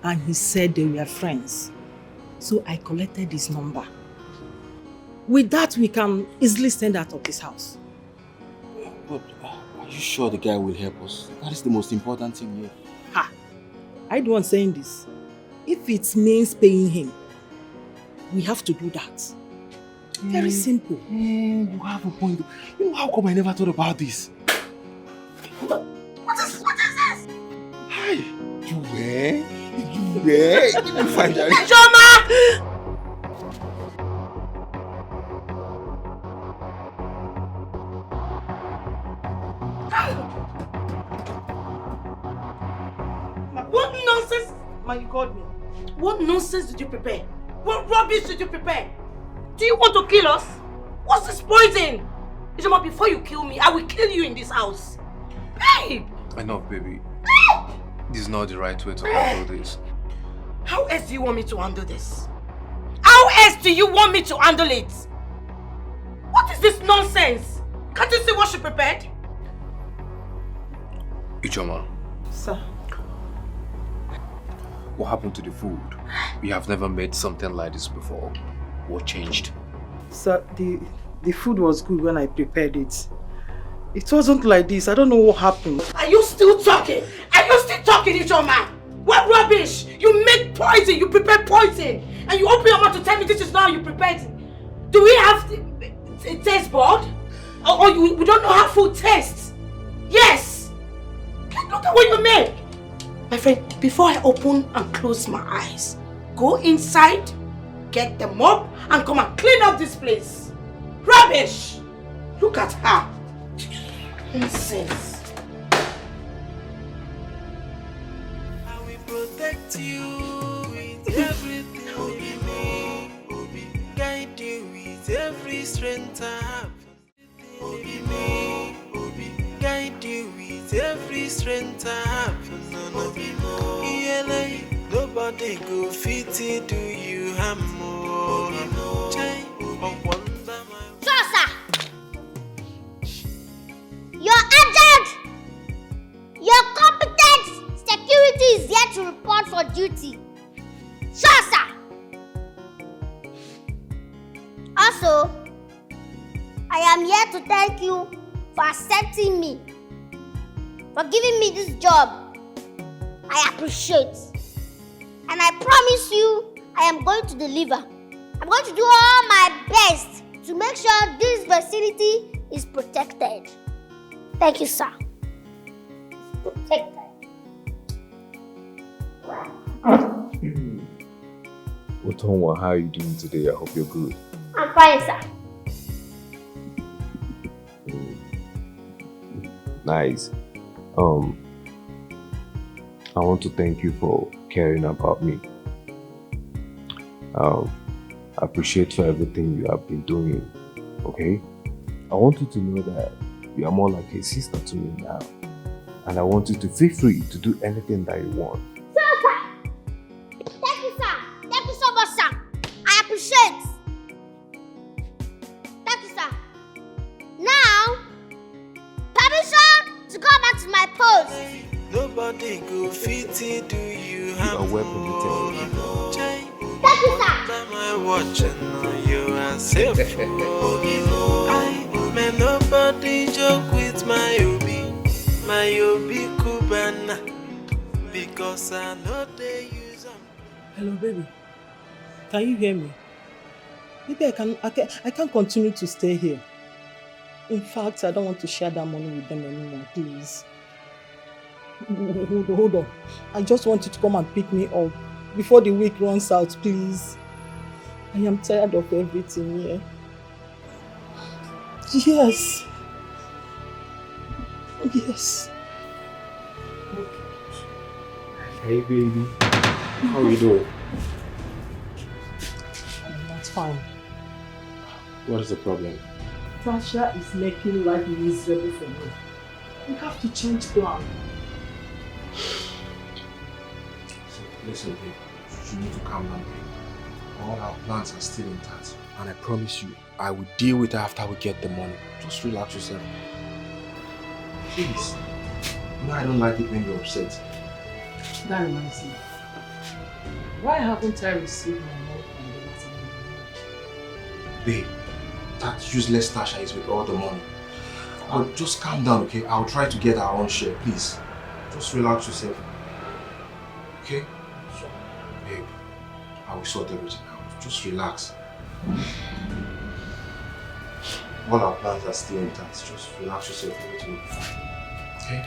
and he said they were friends. So I collected his number. With that, we can easily send her out of this house. But are you sure the guy will help us? That is the most important thing here. Ha! I don't want saying this. If it means paying him, we have to do that. Very simple. You have a point. You know, how come I never thought about this? What is this? Hi! You were? You find out. Joma! What nonsense? Man, you called me. What nonsense did you prepare? What rubbish did you prepare? Do you want to kill us? What's this poison? Ijoma, before you kill me, I will kill you in this house. Babe! Enough, baby. This is not the right way to handle this. How else do you want me to handle this? How else best do you want me to handle it? What is this nonsense? Can't you see what she prepared? Utonwa, Sir. what happened to the food? We have never made something like this before. What changed? Sir, the food was good when I prepared it. It wasn't like this. I don't know what happened. Are you still talking? Are you still talking, Utonwa? What rubbish! You make poison, you prepare poison, and you open your mouth to tell me this is not how you prepared it. Do we have a taste board? Or we don't know how food tastes? Yes! Look at what you make! My friend, before I open and close my eyes, go inside, get the mop, and come and clean up this place. Rubbish! Look at her. Nonsense. I will protect you with everything you need. Guide you with every strength I have. Guide you with every strength I have. Nobody go fit to do you harm more. Sir! Your agent! Your competent security is here to report for duty. Sir! Also, I am here to thank you for accepting me, for giving me this job. I appreciate. And I promise you, I am going to deliver. I'm going to do all my best to make sure this vicinity is protected. Thank you, sir. Protected. Utonwa, how are you doing today? I hope you're good. I'm fine, sir. Nice. I want to thank you for caring about me. I appreciate for everything you have been doing, okay? I want you to know that you are more like a sister to me now. And I want you to feel free to do anything that you want. Sir! Thank you, sir. Thank you so much, sir. I appreciate. Thank you, sir. Now, permission to go back to my post. Nobody go fit to do you are well permitted. Thank you, sir. I'm watching you are safe. May nobody joke with my Obi Kubana, because I know they use them. Hello, baby. Can you hear me? Maybe I can't continue to stay here. In fact, I don't want to share that money with them anymore, please. Hold on. I just want you to come and pick me up before the week runs out, please. I am tired of everything here. Yes. Yes. Hey, baby. How are you doing? That's fine. What is the problem? Tasha is making life miserable for me. We have to change plan. So, listen, babe. You need to calm down, babe. All our plans are still intact. And I promise you, I will deal with it after we get the money. Just relax yourself. Please. You know I don't like it when you're upset. That reminds me. Why haven't I received my money from the last time? Babe, that useless Tasha is with all the money. But just calm down, okay? I'll try to get our own share, please. Just relax yourself. Okay? Sure. Babe, I will sort everything out. Just relax. All our plans are still intact. Just relax yourself. Everything will be fine. Okay?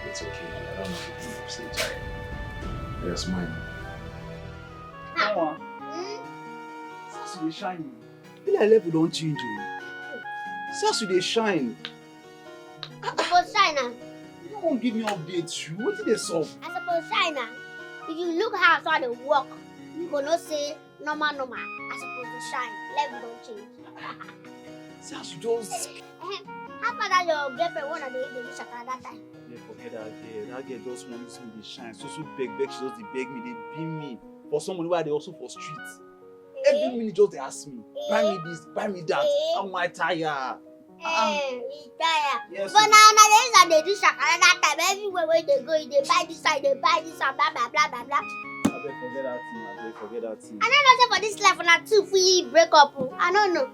It's okay. I don't know if you're upset. Yes, mine. Mama, since you dey shine, be like level don't change o. Since you dey shine, I suppose shine now. you don't want give me updates. What did they solve? I suppose shine now. If you look how I dey work, you go know say normal. I suppose to shine. Level don't change. Since you just How far that your girlfriend wanna dey do shakara that time? yeah, forget that girl. That girl just want me to dey shine. So beg, she just dey beg me, they beat me for someone where they also for streets. Every minute just they ask me, buy me this, buy me that. I'm my tire. Yes. Yes. But now they do shakara that time. Everywhere where they go, they buy this side, they buy this and blah blah blah blah blah. I better forget that thing. I better forget that thing. I don't know say for this life when two free break up. I don't know.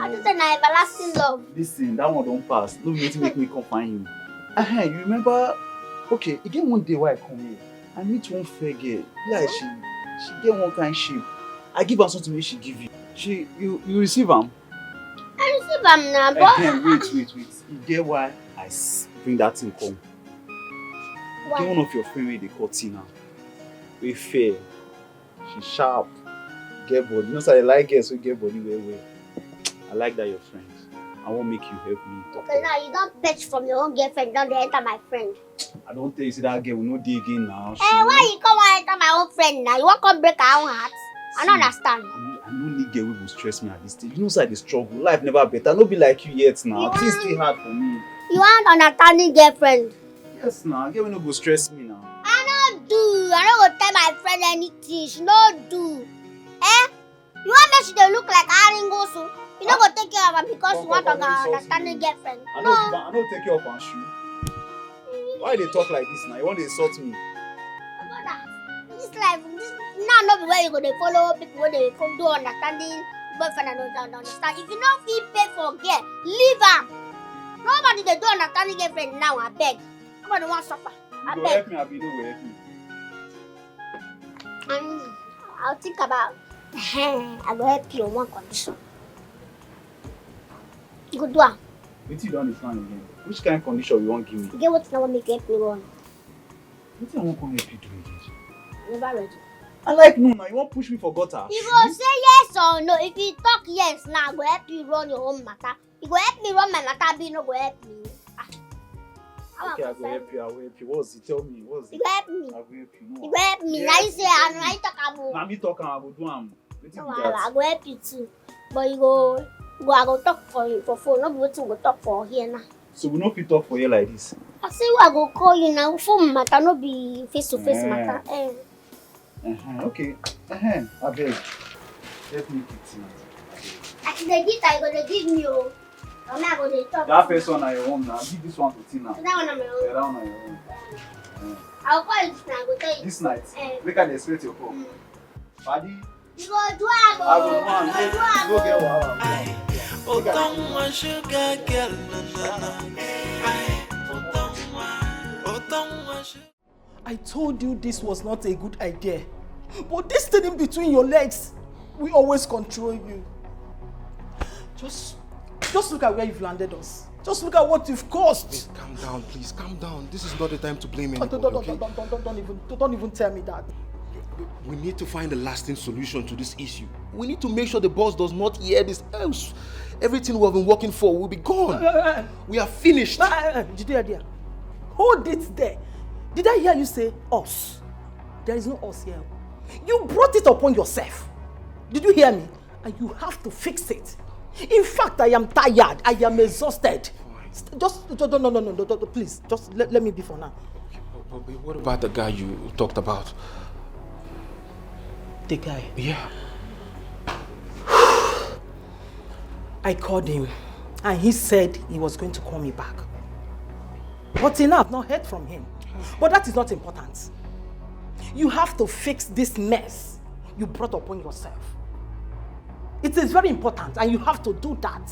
I just say na everlasting love. Listen, that one don't pass. No need to make me come find you. You remember? Okay, again one day why I come here, I meet one fair girl. Like she get one kind shape. I give her something she give you. You receive them. I receive am now, but Wait. You get why I bring that thing come? why? Get one of your friends they call Tina. We fair. She sharp. Get body. You know so I like girls who get body well. I like that you're friends. I won't make you help me talk. Okay, now you don't fetch from your own girlfriend, don't they enter my friend. I don't tell you see that girl will not dig in now. Why you come and enter my own friend now? You want come break our own hearts? I don't understand. I don't need girl who will stress me at this stage. You know say I dey struggle. Life never better. No be like you yet now. Things still hard for me. You want understanding girlfriend? Yes now. Girl will not go stress me now. I don't do. I don't go tell my friend anything. She don't do. You want me she dey look like Aringo so? You don't go take care of her because you want to understanding girlfriend. I No. don't take care of her shoe. Why they talk like this now? You want to insult me? Brother, this life, now not be where you go to follow people where they do understanding boyfriend and don't understand. If you don't feel pay for girl, leave her. Nobody they do understanding girlfriend now. I beg. Nobody want suffer. I You go beg. help me, Abi. No go help me. And I'll think about. I will help you on one condition. You go do am. Wetin you don't understand again? Which kind of condition you want give me? You get what you want make you help me run. Wetin I want come help you do again? I'm never ready. I like no now. You want push me for gutter? You go say yes or no. If you talk yes now, I go help you run your own matter. You go help me run my matter, but you no go help me. Okay, I go help you. I will help you. What's it? Tell me. What's You it? go help me. I will help you. No. You go help me. Yes, Now you say yes, I know you talk about. Now me talk and I go do am. Wetin No, be I that? go help you too. But I go talk for you for phone. Not be wetin we go talk for here now. So we no fit talk for you like this. I say I go call you now. Phone matter, no be face to face Eh. matter. Okay. I beg. Help me pity. As you dey give, I go dey give me o. Or me I go dey talk. That first one na your own now. Give this one to Tina. That one na my Yeah, own. that one na your own. I go call you this night. I go tell you. This night, Eh. make I dey expect your call. Paddy, You go do am o. I go do am. You go do am Go get o. wahala. Utonwa sugar girl, Utonwa sugar. I told you this was not a good idea. But this thing in between your legs will always control you. Just look at where you've landed us. Just look at what you've caused. Please calm down, please calm down. This is not the time to blame Don't anybody, okay? don't even tell me that. We need to find a lasting solution to this issue. We need to make sure the boss does not hear this, else everything we have been working for will be gone. We are finished. Did you hear there? Hold it there. Did I hear you say us? There is no us here. You brought it upon yourself. Did you hear me? And you have to fix it. In fact, I am tired. I am exhausted. Just no, please. Just let me be for now. But what about the guy you talked about? The guy. Yeah. I called him and he said he was going to call me back. But till now, I've not heard from him. But that is not important. You have to fix this mess you brought upon yourself. It is very important and you have to do that.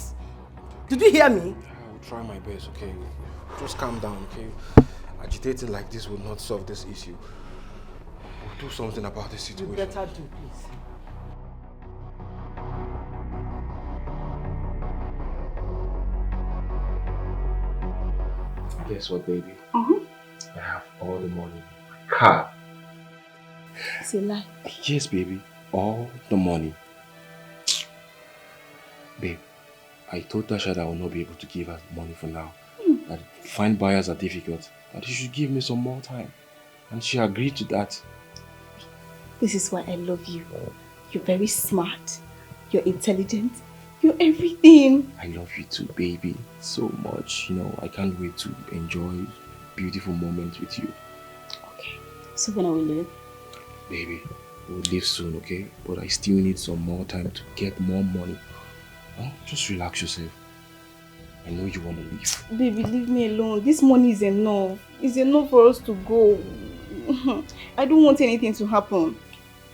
Did you hear me? I will try my best, okay? Just calm down, okay? Agitating like this will not solve this issue. We'll do something about this You situation. better do, please. Guess what, baby? I have all the money in my car. It's a lie. Yes, baby. All the money. Babe, I told Tasha that I will not be able to give her money for now. That to find buyers are difficult. That she should give me some more time. And she agreed to that. This is why I love you. You're very smart. You're intelligent. You're everything. I love you too, baby. So much. You know, I can't wait to enjoy beautiful moments with you. Okay. So when are we leave? Baby, We'll leave soon, okay? But I still need some more time to get more money. Huh? Just relax yourself. I know you want to leave. Baby, leave me alone. This money is enough. It's enough for us to go. I don't want anything to happen.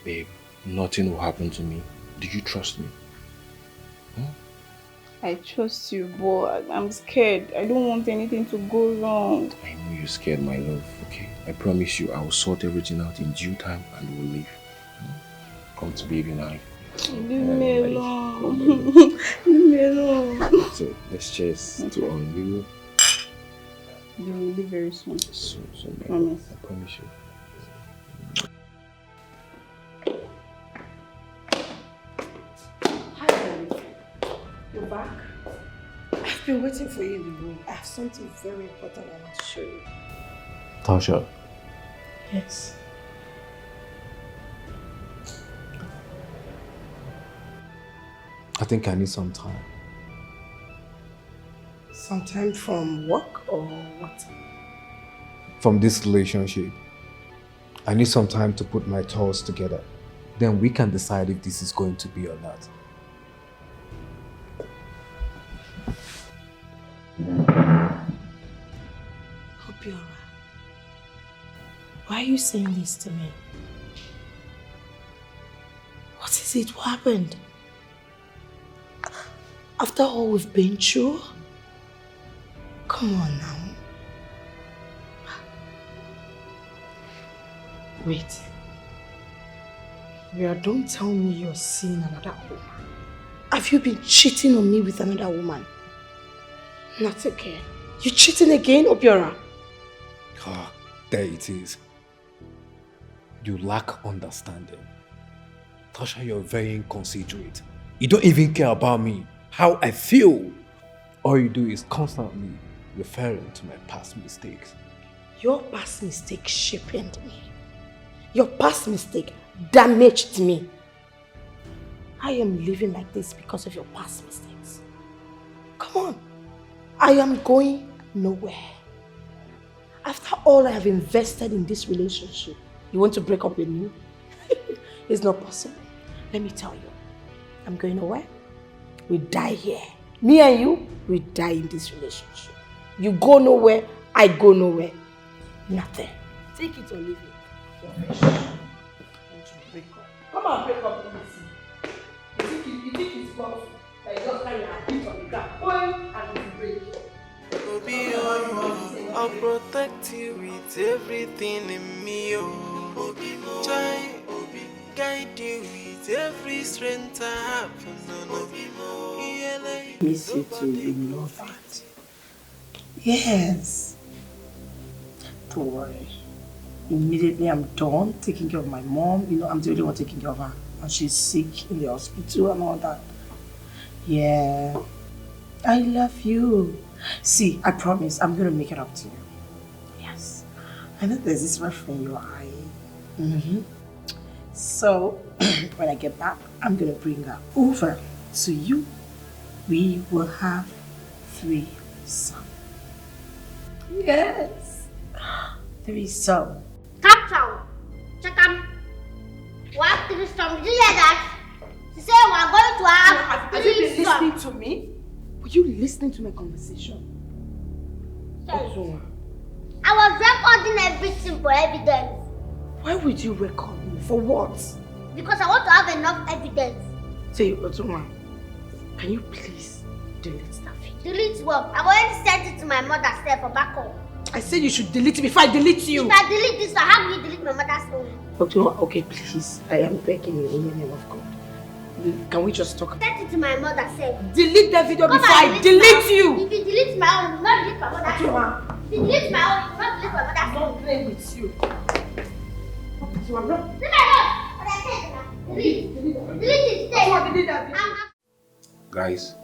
Babe, nothing will happen to me. Do you trust me? Huh? I trust you, but I'm scared. I don't want anything to go wrong. I know you're scared, my love, okay? I promise you I will sort everything out in due time and we'll leave. Come to baby and I. Leave me alone. Leave me alone. So let's cheers to all you. You will leave very soon. So my Promise. love, I promise you. Hi, darling. You're back? I've been waiting for you in the room. I have something very important I want to show you. Tasha, Yes. I think I need some time. Sometime from work or what? From this relationship. I need some time to put my thoughts together. Then we can decide if this is going to be or not. Obio, why are you saying this to me? What is it? What happened? After all we've been through? Come on now. Wait. Ria, don't tell me you're seeing another woman. Have you been cheating on me with another woman? Not again. You cheating again, Obiora? Ah, there it is. You lack understanding. Tasha, you're very inconsiderate. You don't even care about me, how I feel. All you do is constantly referring to my past mistakes. Your past mistake shaped me. Your past mistake damaged me. I am living like this because of your past mistakes. Come on. I am going nowhere. After all I have invested in this relationship, you want to break up with me? It's not possible. Let me tell you, I'm going nowhere. We die here. Me and you, we die in this relationship. You go nowhere, I go nowhere. Nothing. Take it or leave it. Want to break up. Come on, break up, let me see. You think it's possible? Like just carry a hit on the ground, going and you break it. Obio, I'll protect you with everything in me, oh. Try, guide you with every strength I have. Miss you too, you know that. Yes. Don't worry. Immediately I'm done taking care of my mom. You know, I'm the only one taking care of her. And she's sick in the hospital and all that. Yeah. I love you. See, I promise I'm going to make it up to you. Yes. I know there's this rush in your eye. So, when I get back, I'm going to bring her over to you. We will have 3 sons. Yes. 3 sons. Tap sound. Chakam. What 3 sons? Did you hear that? She said we are going to have 3 Have you been sons. listening to me? Were you listening to my conversation? Sorry. I was recording everything for evidence. Why would you record me? For what? Because I want to have enough evidence. Say, Utonwa, can you please delete that video? Delete what? I've already sent it to my mother's cell for backup. I said you should delete it before I delete you. If I delete this, how will you delete my mother's phone? Utonwa, okay, please. I am begging you in the name of God. Can we just talk? Send it to my mother's cell. Delete that video Come before I delete you. If you delete my own, you will not delete my mother's phone. Utonwa, If you delete my own, you will not delete my mother's I'm phone. not playing with you. Utonwa, no. Delete my own. What I said now. Delete. Delete it. Utonwa, delete that video. Guys,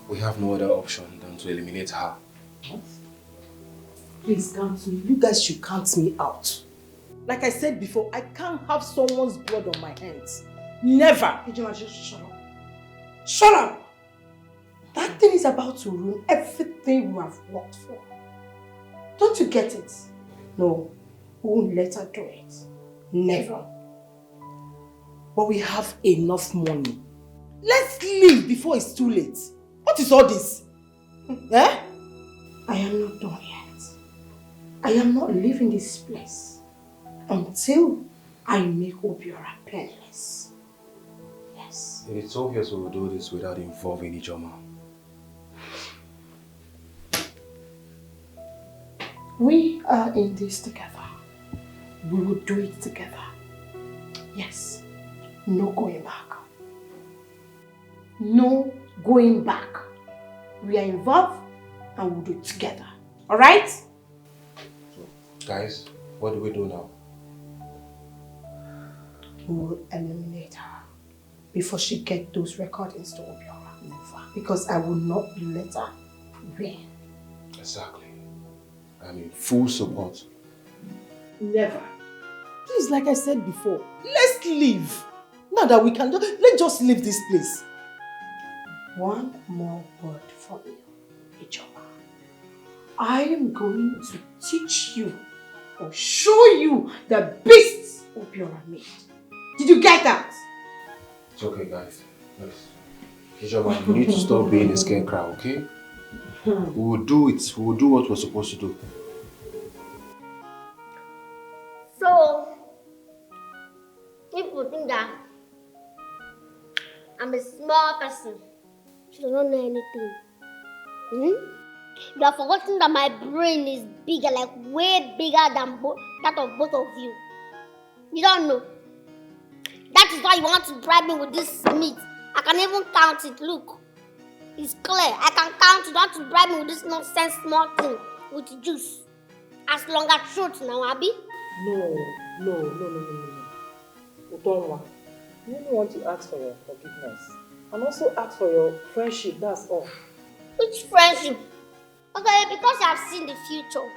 we have no other option than to eliminate her. Please count me. You guys should count me out. Like I said before, I can't have someone's blood on my hands. Never. Ejima, just shut up. Shut up! That thing is about to ruin everything we have worked for. Don't you get it? No, we won't let her do it. Never. But we have enough money. Let's leave before it's too late. What is all this? Eh? I am not done yet. I am not leaving this place until I make Obiora penniless. Yes. It's obvious we will do this without involving Ijoma. We are in this together. We will do it together. Yes. No going back. No going back. We are involved and we'll do it together. Alright? Guys, what do we do now? We will eliminate her before she gets those recordings to Obiora. Never. Because I will not let her win. Exactly. I'm in full support. Never. Please, like I said before, let's leave. Now that we can, let's just leave this place. One more word for you, Ijoma. I am going to teach you or show you the beasts Obiora made. Did you get that? It's okay, guys. Yes. Ijoma, you need to stop being a scarecrow, okay? We will do it. We will do what we're supposed to do. So, people think that I'm a small person. She don't know anything. You are forgetting that my brain is bigger, like way bigger than that of both of you. You don't know. That is why you want to bribe me with this meat. I can even count it. Look. It's clear. I can count. You don't have to bribe me with this nonsense small thing with juice. As long as truth now, Abi. No. Utonwa, you only want to ask for your forgiveness. And also ask for your friendship, that's all. Which friendship? Okay, because you have seen the future.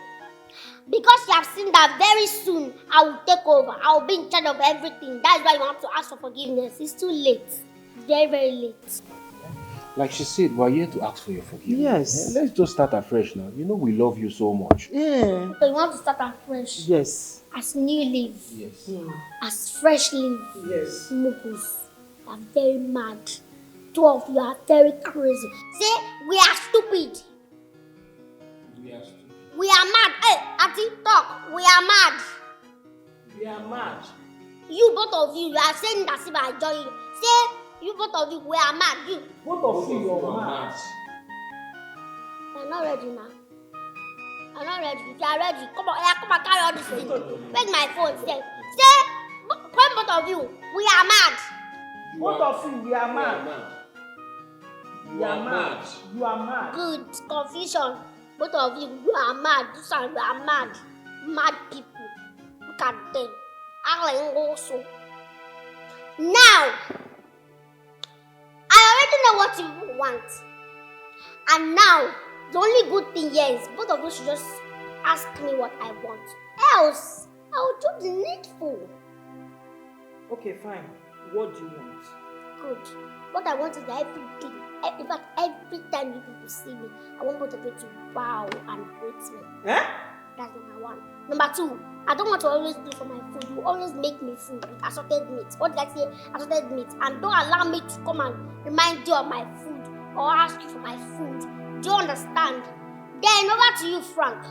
Because you have seen that very soon I will take over. I will be in charge of everything. That's why you want to ask for forgiveness. It's too late. Very, very late. Like she said, we're here to ask for your forgiveness. Yes. Let's just start afresh now. You know we love you so much. Yeah. So you want to start afresh? Yes. As new leaf. Yes. As fresh leaf. Yes. Mukus. You are very mad. Two of you are very crazy. Say, we are stupid. We are mad. Hey, Ati, talk. We are mad. We are mad. You, both of you are saying that if I join you. Say, you both of you, we are mad. You. Both of you are mad. I'm not ready now. I'm not ready. If you are ready, come on, carry all this thing. Take my phone, say, both of you, we are mad. Both of you, we are mad. You are mad. You are mad. Good. Confusion. Both of you, you are mad. You are mad. Mad people. Look at them. I'm also. Now, I already know what you want. And now, the only good thing here is both of you should just ask me what I want. Else, I will do the needful. Okay, fine. What do you want? Good. What I want is everything. In fact, every time you people see me, I want both of you to bow and greet me. Eh? That's number one. Number two, I don't want to always do for my food. You always make me food with assorted meat. What did I say? Assorted meat. And don't allow me to come and remind you of my food or ask you for my food. Do you understand? Then over to you, Frank.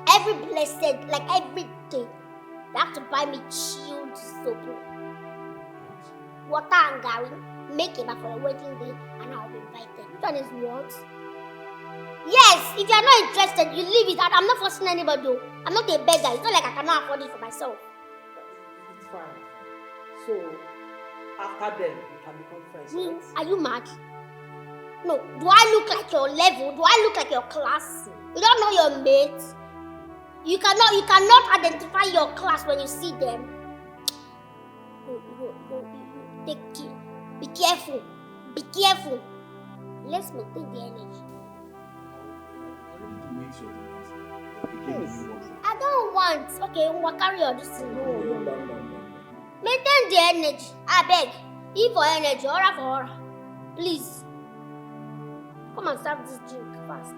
Every blessed, like every day, you have to buy me chilled soap, water and gari. Make it back for a wedding day and I'll be invited. Which one is what? Yes, if you are not interested, you leave it. I'm not forcing anybody though. I'm not a beggar. It's not like I cannot afford it for myself. It's fine. So, after then, we can become friends, right? Are you mad? No. Do I look like your level? Do I look like your class? You don't know your mates. You cannot identify your class when you see them. Take care. Be careful. Be careful. Let's maintain the energy. Yes. I don't want. Okay, we'll carry on this thing. No. Maintain the energy. I beg. E for energy, aura for aura. Please. Come and serve this drink fast.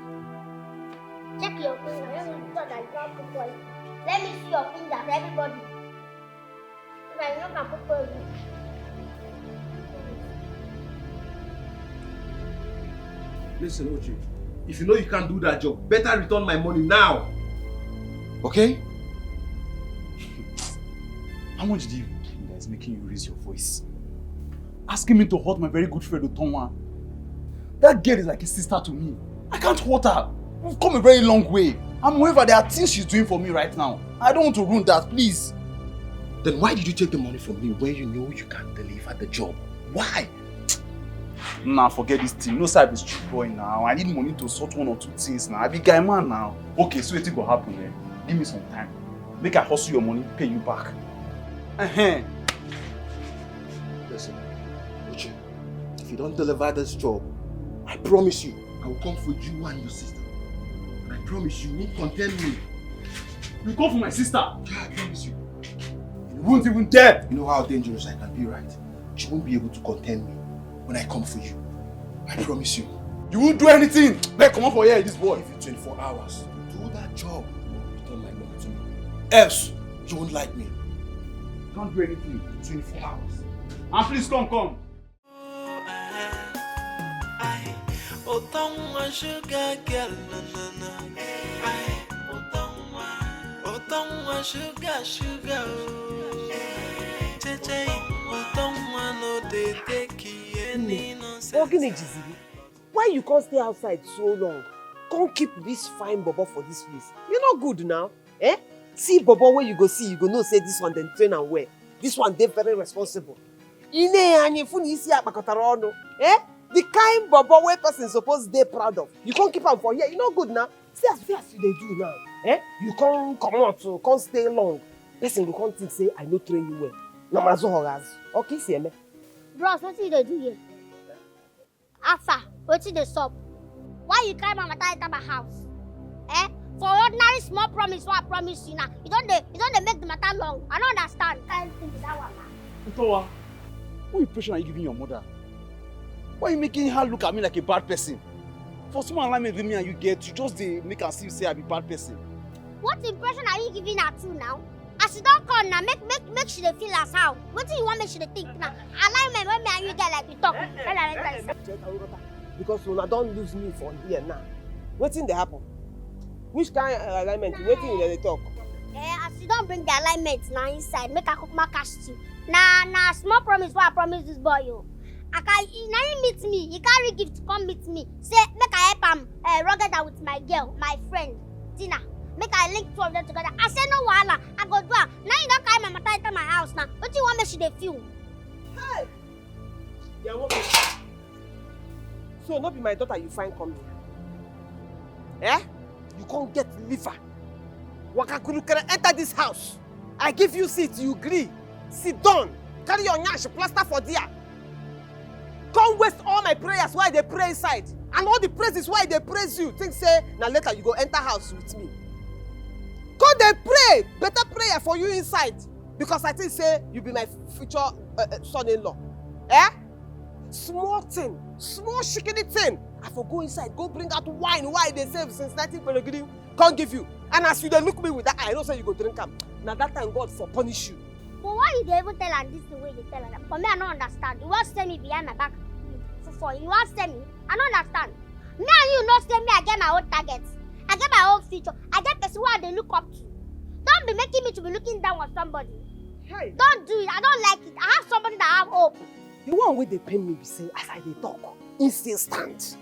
Check your finger. Let me see that you can't put poison. Let me see your fingers, everybody. If I know can put poison. Listen, Ochi. If you know you can't do that job, better return my money now. Okay? How much do you think that is making you raise your voice? Asking me to hurt my very good friend Utonwa. That girl is like a sister to me. I can't hurt her. We've come a very long way. And moreover, there are things she's doing for me right now. I don't want to ruin that, please. Then why did you take the money from me when you know you can't deliver the job? Why? Nah, forget this thing. No, sir, I'm a street boy now. I need money to sort one or two things now. I be guy man now. Okay, so what will happen then? Give me some time. Make I hustle your money, pay you back. Listen, Uche, if you don't deliver this job, I promise you, I will come for you and your sister. And I promise you won't contend me. You come for my sister? Yeah, I promise you. You won't even dare. You know how dangerous I can be, right? She won't be able to contend me when I come for you. I promise you. You won't do anything. Like, come on for here, this boy. Give you 24 hours to do that job. Return my money to me. Else, you won't like me. Can't do anything. 24 hours. And please come. Utonwa sugar girl, na. Utonwa sugar. Cheche, Utonwa no dey take any nonsense. Why you can't stay outside so long? Can't keep this fine bobo for this place. You're not good now. Eh? See bobo where you go see, you go know say this one then train and wear. This one they very responsible. Eh? The kind bobo where person supposed they proud of. You can't keep them for here. You're not good now. See as they do now. Eh? You can't come out, so can't stay long. Person will can't think say I no train you well. No matter okay, see me. Bros, what did they do here? Alpha, what did they stop? Why you carry my matter into my house? Eh? For ordinary small promise, what I promise you now. You don't make the matter long. I don't understand. Can't think that one now. Utonwa, what impression are you giving your mother? Why are you making her look at me like a bad person? For someone like me and you get, you just make her see say I be bad person. What impression are you giving her to now? As she don't come now, make she feel as how. What do you want me she think now? Alignment when me and you get like we talk. Because una don't lose me for here now. What's in the happen? Which kind of alignment? Waiting they talk. As you don't bring the alignment now inside, make a cook my cash too. Nah, small promise what I promise this boy you. Now he meet me, he carry gift come meet me. Say make I help him rugged out with my girl, my friend, Tina. Make I link two of them together. I say no wahala, I go do it. Now you don't carry my matter into my house now. What do you want me to feel? Hey! Yeah, what? So not be my daughter you find coming. Eh? You can't get liver. Wakakurukere enter this house. I give you seat, you agree. Sit down. Carry your nyash plaster for there. Can't waste all my prayers while they pray inside. And all the praises while they praise you. Think say, now later you go enter house with me. Can't they pray? Better prayer for you inside. Because I think say, you be my future son-in-law. Eh? Small thing. Small shikini thing. I for go inside, go bring out wine. Why they say since 19 can't give you. And as you don't look me with that, I know say you go drink them. Now that time God for punish you. But why you even tell her this the way they tell her? For me, I don't understand. You want to tell me behind my back? You want to tell me? I don't understand. Me and you not tell me I get my own targets. I get my own future. I get person who they look up to. Don't be making me to be looking down on somebody. Hey. Don't do it. I don't like it. I have somebody that have hope. The one way they pay me be say as I dey talk, he still stand.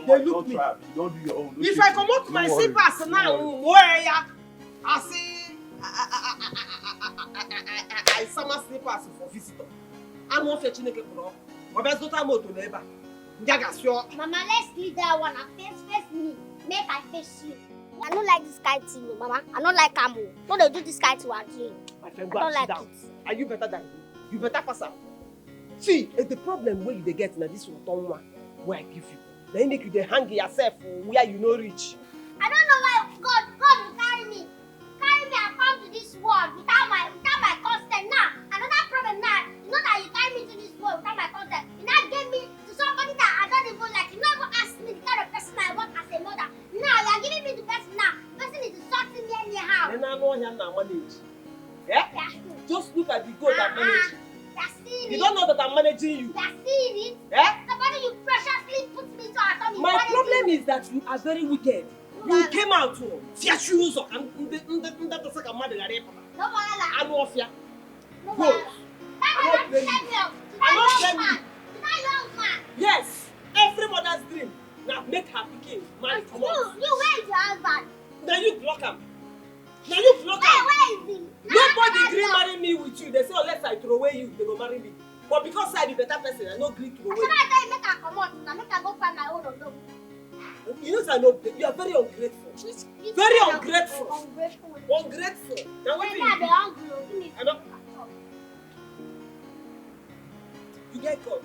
They look me. Don't do your own. If I come out my slippers now, where ya? I see I summer slippers for visitor. I'm not fetching a pro. My best daughter moto neighbor. Mama, let's leave that one and face me. Make I face you. I don't like this kind of thing, Mama. I don't like Amu. No, they do this kind of thing. My friend, go and sit down. Are you better than me? You better pass out. See, it's the problem where you get now this Utonwa where I give you. Then make you hang yourself where you no reach. I don't know why God will carry me. Carry me and come to this world without my consent. Now, another problem now. You know that you carry me to this world without my consent. You now gave me to somebody that I don't even like. You never ask me the kind of person I want as a mother. Now you are giving me the person now. The person is insulting me anyhow. Then I know him now manage. Yeah? Just look at the goal that manage. You don't know that I'm managing you. You're seeing it? Yeah? Somebody you preciously put me to our My problem is that you are very wicked. You came out to tear shoes and that was like a mother. I'm off here. Go. I'm not blaming you. Yes, every mother's dream. Now make her picking. Man, come on. You where is your husband? Now you block him. Now you block him. Where is he? Nobody dream marry me with you. They say unless I throw away you, they will marry me. But because I be better person, I no agree to throw away. I make her come on. Now make her go find my own alone. You know I know you are very ungrateful. Very ungrateful. Ungrateful. Now what do you? I don't. You get caught.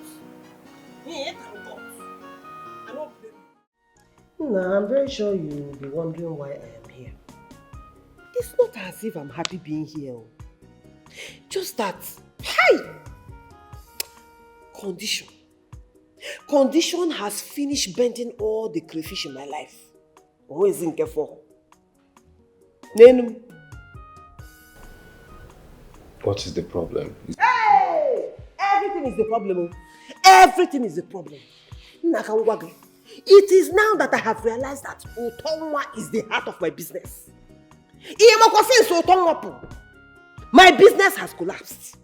Me, I can't caught. I don't blame you. No, I'm very sure you'll be wondering why I am here. It's not as if I'm happy being here. Just that, condition. Condition has finished bending all the crayfish in my life. Who is in careful? Nenum. What is the problem? Hey! Everything is the problem. Everything is the problem. It is now that I have realized that Utonwa is the heart of my business. My business has collapsed.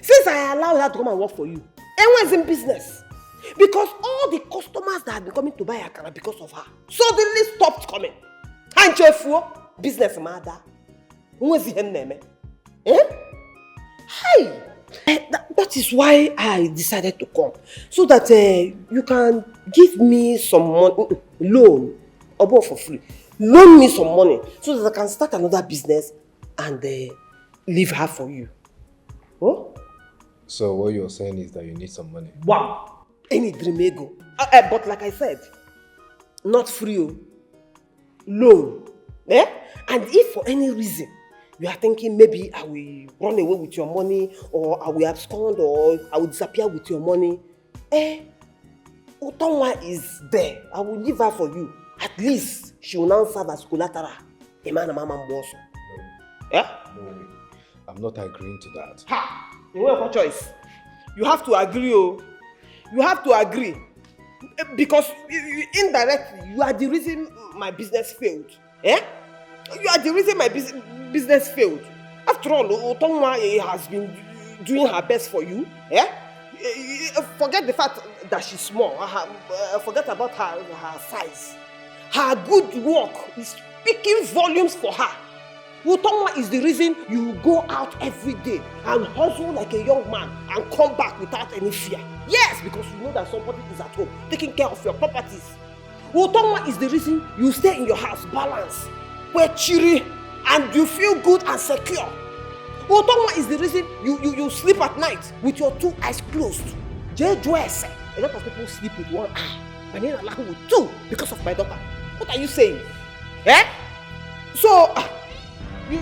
Since I allowed her to come and work for you, everyone's in business. Because all the customers that have been coming to buy akara because of her suddenly stopped coming. And business mother. Hey! That is why I decided to come. So that you can give me some money, loan, Obio for free. Loan me some money so that I can start another business and leave her for you. Oh? So what you're saying is that you need some money? Wow! Any dream ego. But like I said, not free. Loan. And if for any reason you are thinking maybe I will run away with your money, or I will abscond, or I will disappear with your money, Utonwa is there. I will leave her for you. At least she will now serve as collateral. No, I'm not agreeing to that. Ha! You have a choice. You have to agree, oh. You have to agree. Because indirectly, you are the reason my business failed. You are the reason my business failed. After all, Utonwa has been doing her best for you. Forget the fact that she's small. Forget about her size. Her good work is speaking volumes for her. Utonwa is the reason you go out every day and hustle like a young man and come back without any fear. Yes, because you know that somebody is at home taking care of your properties. Utonwa is the reason you stay in your house balanced, we're cheery, and you feel good and secure. Utonwa is the reason you sleep at night with your two eyes closed. A lot of people sleep with one eye, but then I with two because of my daughter. What are you saying? So you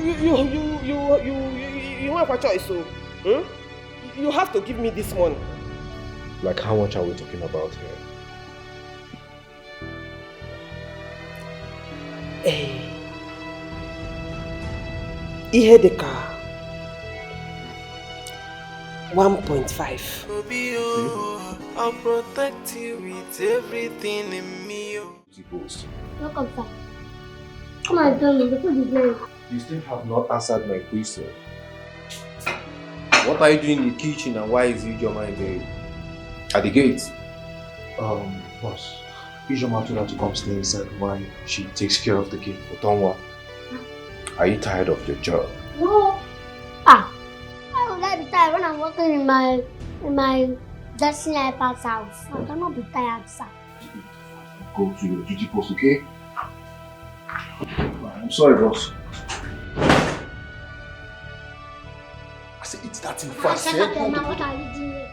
have a choice. So you have to give me this money. Like how much are we talking about here? Ihe deka 1.5. Obio, I'll protect you with everything in me. Welcome, sir. Come on, tell me, the food is ready. You still have not answered my question. What are you doing in the kitchen and why is Ijoma in there? At the gate? Boss, Ijoma told her to come stay inside while she takes care of the kid. Utonwa, are you tired of your job? No. Why would I be tired when I'm working in my Destiny Ipa's house? I cannot be tired, sir. Go to your duty post, okay? I'm sorry, boss. I said, it's that thing fast. Shut up, man. What are you doing?